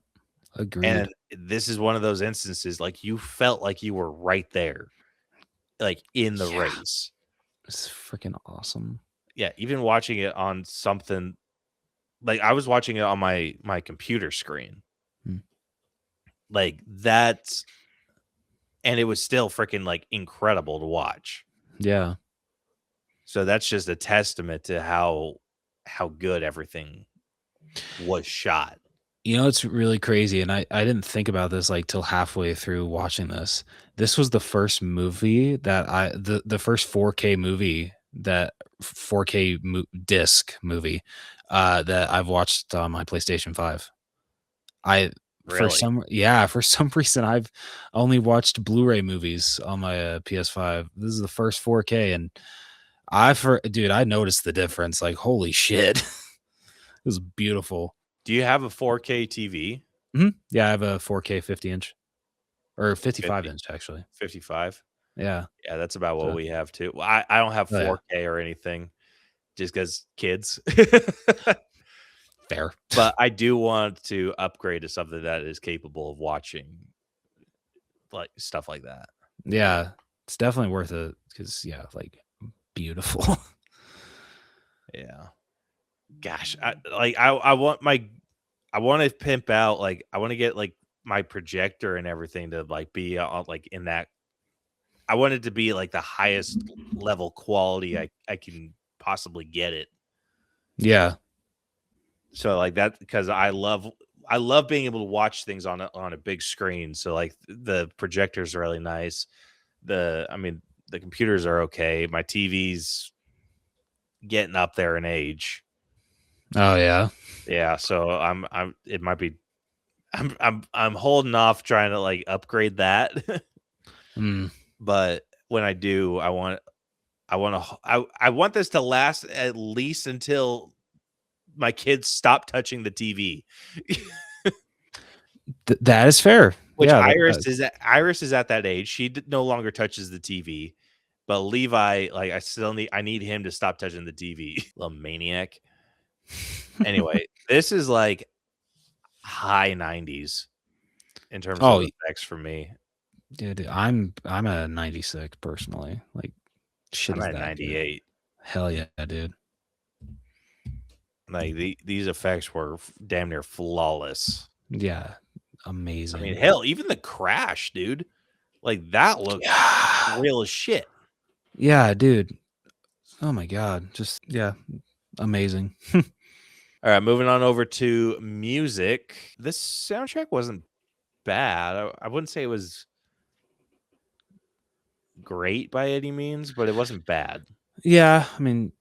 Agreed.
And this is one of those instances, like you felt like you were right there, like in the race.
It's freaking awesome.
Yeah, even watching it on something like I was watching it on my computer screen. Like that, and it was still freaking like incredible to watch.
Yeah.
So that's just a testament to how good everything was shot.
You know, it's really crazy, and I didn't think about this like till halfway through watching this. This was the first movie that the first 4K movie that 4K disc movie that I've watched on my PlayStation 5. For
Really?
some reason I've only watched Blu-ray movies on my PS5. This is the first 4K, and dude, I noticed the difference. Like, holy shit, it was beautiful.
Do you have a 4K TV?
Yeah, I have a 4K 50-inch or 55-inch actually.
55.
Yeah,
Yeah, that's about what we have too. Well, I don't have 4K or anything, just because kids.
Fair.
But I do want to upgrade to something that is capable of watching like stuff like that.
Yeah, it's definitely worth it because like beautiful.
Yeah. Gosh, I want to pimp out, like I want to get like my projector and everything to like be like in that. I want it to be like the highest level quality I can possibly get it.
Yeah.
So like that, because I love I love being able to watch things on a big screen. So like the projectors are really nice. The computers are okay. My TV's getting up there in age.
Oh yeah.
Yeah, so I'm holding off trying to like upgrade that.
Mm.
But when I do, I want this to last at least until my kids stop touching the TV.
That is fair.
Which
Yeah.
Iris is at that age. She no longer touches the TV. But Levi, like I need him to stop touching the TV. Little maniac. Anyway, this is like high 90s in terms of effects for me.
Dude, I'm a 96 personally. Like shit
I'm
is
at
that
98.
Good. Hell yeah, dude.
Like these effects were damn near flawless.
Yeah, amazing.
I mean, hell, even the crash, dude. Like that looked real as shit.
Yeah, dude. Oh my god, just amazing.
All right, moving on over to music. This soundtrack wasn't bad. I wouldn't say it was great by any means, but it wasn't bad.
Yeah, I mean,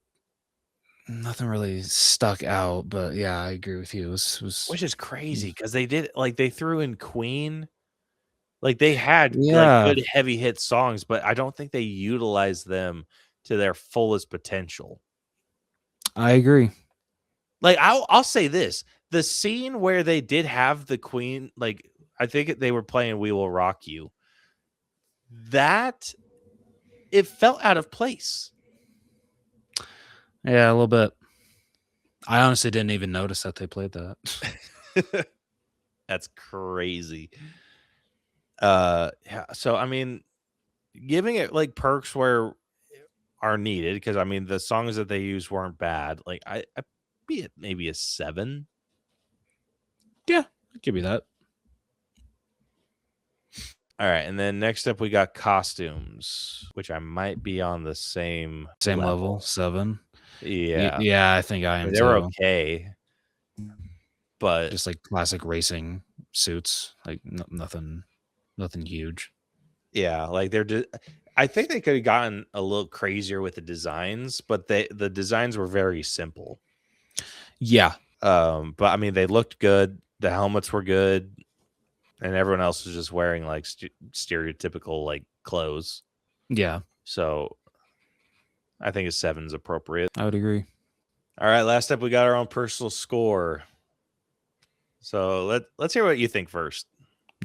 nothing really stuck out, but yeah, I agree with you. It was
Which is crazy because they threw in Queen. Like they had like
yeah,
good heavy hit songs, but I don't think they utilized them to their fullest potential.
I agree.
Like I'll say this: the scene where they did have the Queen, like I think they were playing "We Will Rock You," that it felt out of place.
Yeah, a little bit. I honestly didn't even notice that they played that.
That's crazy. Yeah, so I mean, giving it like perks where are needed, because I mean the songs that they used weren't bad. Like I be it maybe a 7.
Yeah, I'll give you that.
All right, and then next up we got costumes, which I might be on the same
level 7.
Yeah,
Yeah, I think I am
they were
too.
okay, but
Just like classic racing suits, like nothing huge.
yeah, like I think they could have gotten a little crazier with the designs, but the designs were very simple.
Yeah.
But I mean, they looked good. The helmets were good, and everyone else was just wearing like stereotypical like clothes.
Yeah.
So I think a 7 is appropriate.
I would agree.
All right, last up we got our own personal score. So let's hear what you think first.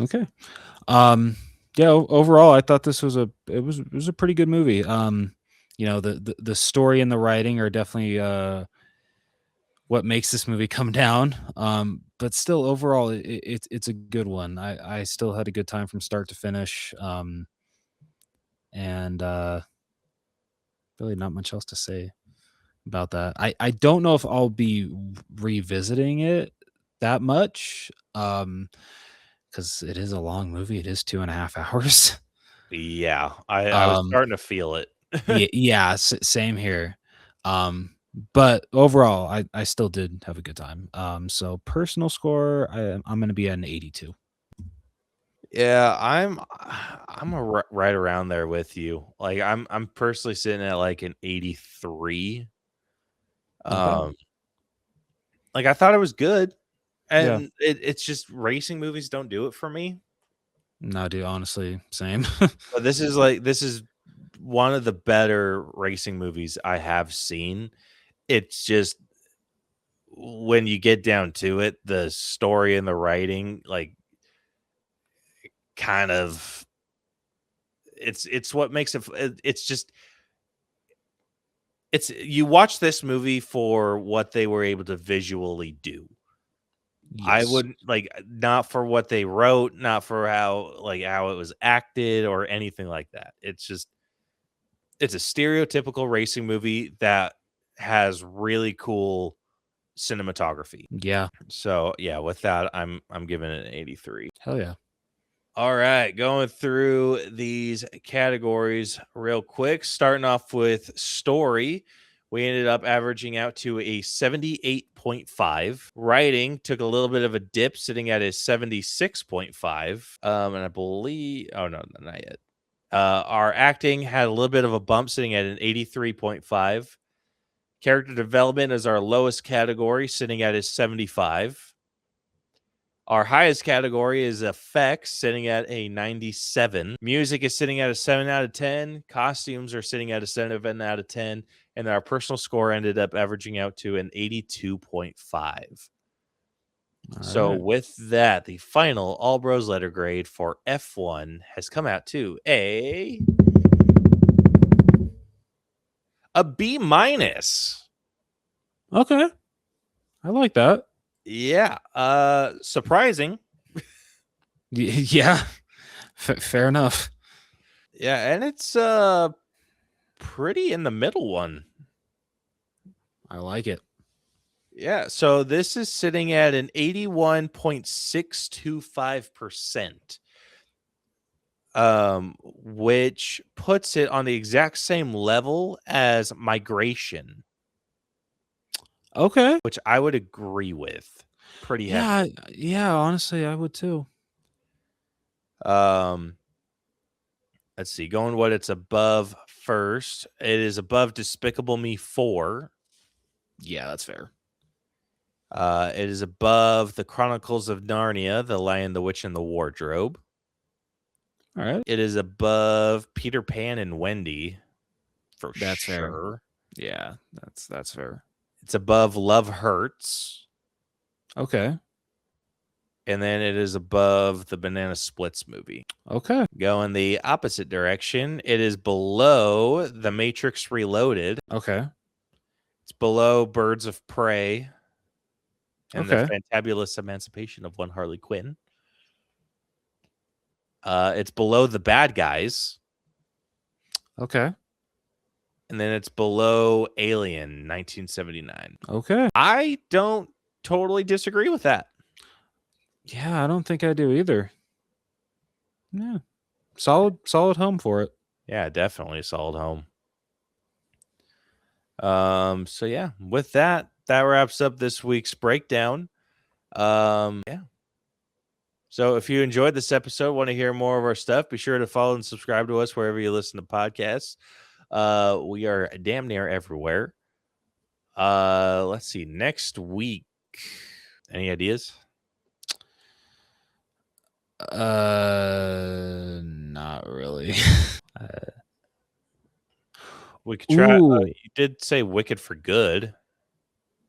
Okay. Yeah, overall I thought this was it was a pretty good movie. You know, the story and the writing are definitely what makes this movie come down. But still overall it's a good one. I still had a good time from start to finish. And really not much else to say about that. I don't know if I'll be revisiting it that much. Because it is a long movie. It is 2.5 hours.
Yeah, I was starting to feel it.
Yeah, same here. But overall, I still did have a good time. So personal score, I'm going to be at an 82.
Yeah, I'm right around there with you. Like I'm personally sitting at like an 83. Like I thought it was good, and it's just racing movies don't do it for me.
No, dude, honestly, same.
But this is one of the better racing movies I have seen. It's just when you get down to it, the story and the writing, like kind of it's what makes it's just it's you watch this movie for what they were able to visually do.
Yes.
I wouldn't like not for what they wrote, not for how it was acted or anything like that. It's a stereotypical racing movie that has really cool cinematography.
Yeah.
So yeah, with that, I'm giving it an 83.
Hell yeah.
All right, going through these categories real quick, starting off with story. We ended up averaging out to a 78.5. Writing took a little bit of a dip, sitting at a 76.5. And I believe, oh no, not yet. Our acting had a little bit of a bump, sitting at an 83.5. Character development is our lowest category, sitting at a 75. Our highest category is effects, sitting at a 97. Music is sitting at a 7 out of 10. Costumes are sitting at a 7 out of 10. And our personal score ended up averaging out to an 82.5. So with that, the final AllBros letter grade for F1 has come out to a B minus.
Okay. I like that.
Yeah. Surprising.
Yeah. Fair enough.
Yeah, and it's pretty in the middle one.
I like it.
Yeah, so this is sitting at an 81.625%. Which puts it on the exact same level as Migration.
Okay.
Which I would agree with. Pretty heavy.
Yeah, honestly, I would too.
Let's see, going what it's above first. It is above Despicable Me 4.
Yeah, that's fair.
It is above The Chronicles of Narnia, The Lion, the Witch, and the Wardrobe.
All right.
It is above Peter Pan and Wendy, for
That's
sure.
fair. Yeah, that's fair.
It's above Love Hurts.
Okay.
And then it is above the Banana Splits movie.
Okay.
Going the opposite direction, it is below The Matrix Reloaded.
Okay.
It's below Birds of Prey and the
Okay.
Fantabulous Emancipation of One Harley Quinn. It's below The Bad Guys.
Okay.
And then it's below Alien 1979.
Okay.
I don't totally disagree with that.
Yeah, I don't think I do either. Yeah. Solid home for it.
Yeah, definitely a solid home. So yeah, with that wraps up this week's breakdown. Yeah. So if you enjoyed this episode, want to hear more of our stuff, be sure to follow and subscribe to us wherever you listen to podcasts. We are damn near everywhere. Let's see. Next week, any ideas?
Not really.
We could try.
Ooh.
You did say Wicked for Good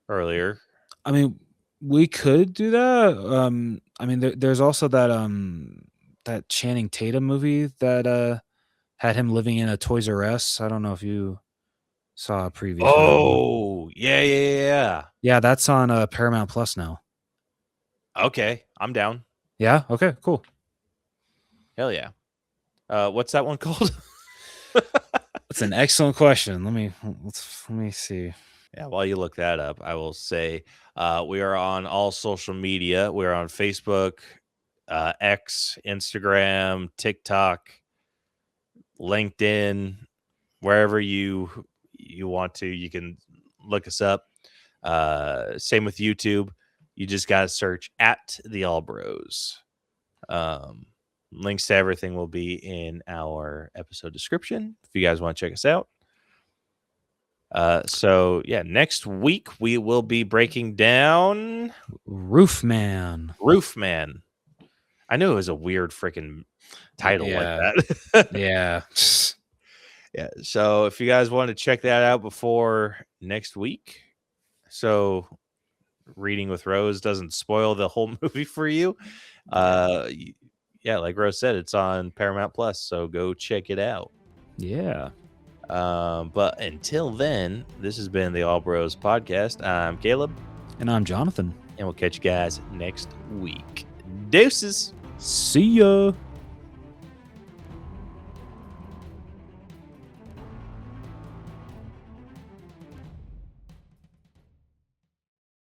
earlier.
I mean, we could do that. I mean, there's also that Channing Tatum movie that had him living in a Toys R Us. I don't know if you saw a preview.
Oh, yeah.
Yeah, that's on Paramount Plus now.
Okay, I'm down.
Yeah. Okay. Cool.
Hell yeah. What's that one called?
That's an excellent question. Let me see.
Yeah, while you look that up, I will say we are on all social media. We are on Facebook, X, Instagram, TikTok, LinkedIn, wherever you want to. You can look us up. Same with YouTube. You just got to search at the AllBros. Links to everything will be in our episode description if you guys want to check us out. So yeah, next week we will be breaking down
Roofman.
I knew it was a weird freaking title like that.
Yeah.
Yeah. So if you guys want to check that out before next week, so Reading with Rose doesn't spoil the whole movie for you. Yeah, like Rose said, it's on Paramount Plus, so go check it out.
Yeah.
But until then, this has been the AllBros podcast. I'm Caleb.
And I'm Jonathan.
And we'll catch you guys next week. Deuces.
See ya.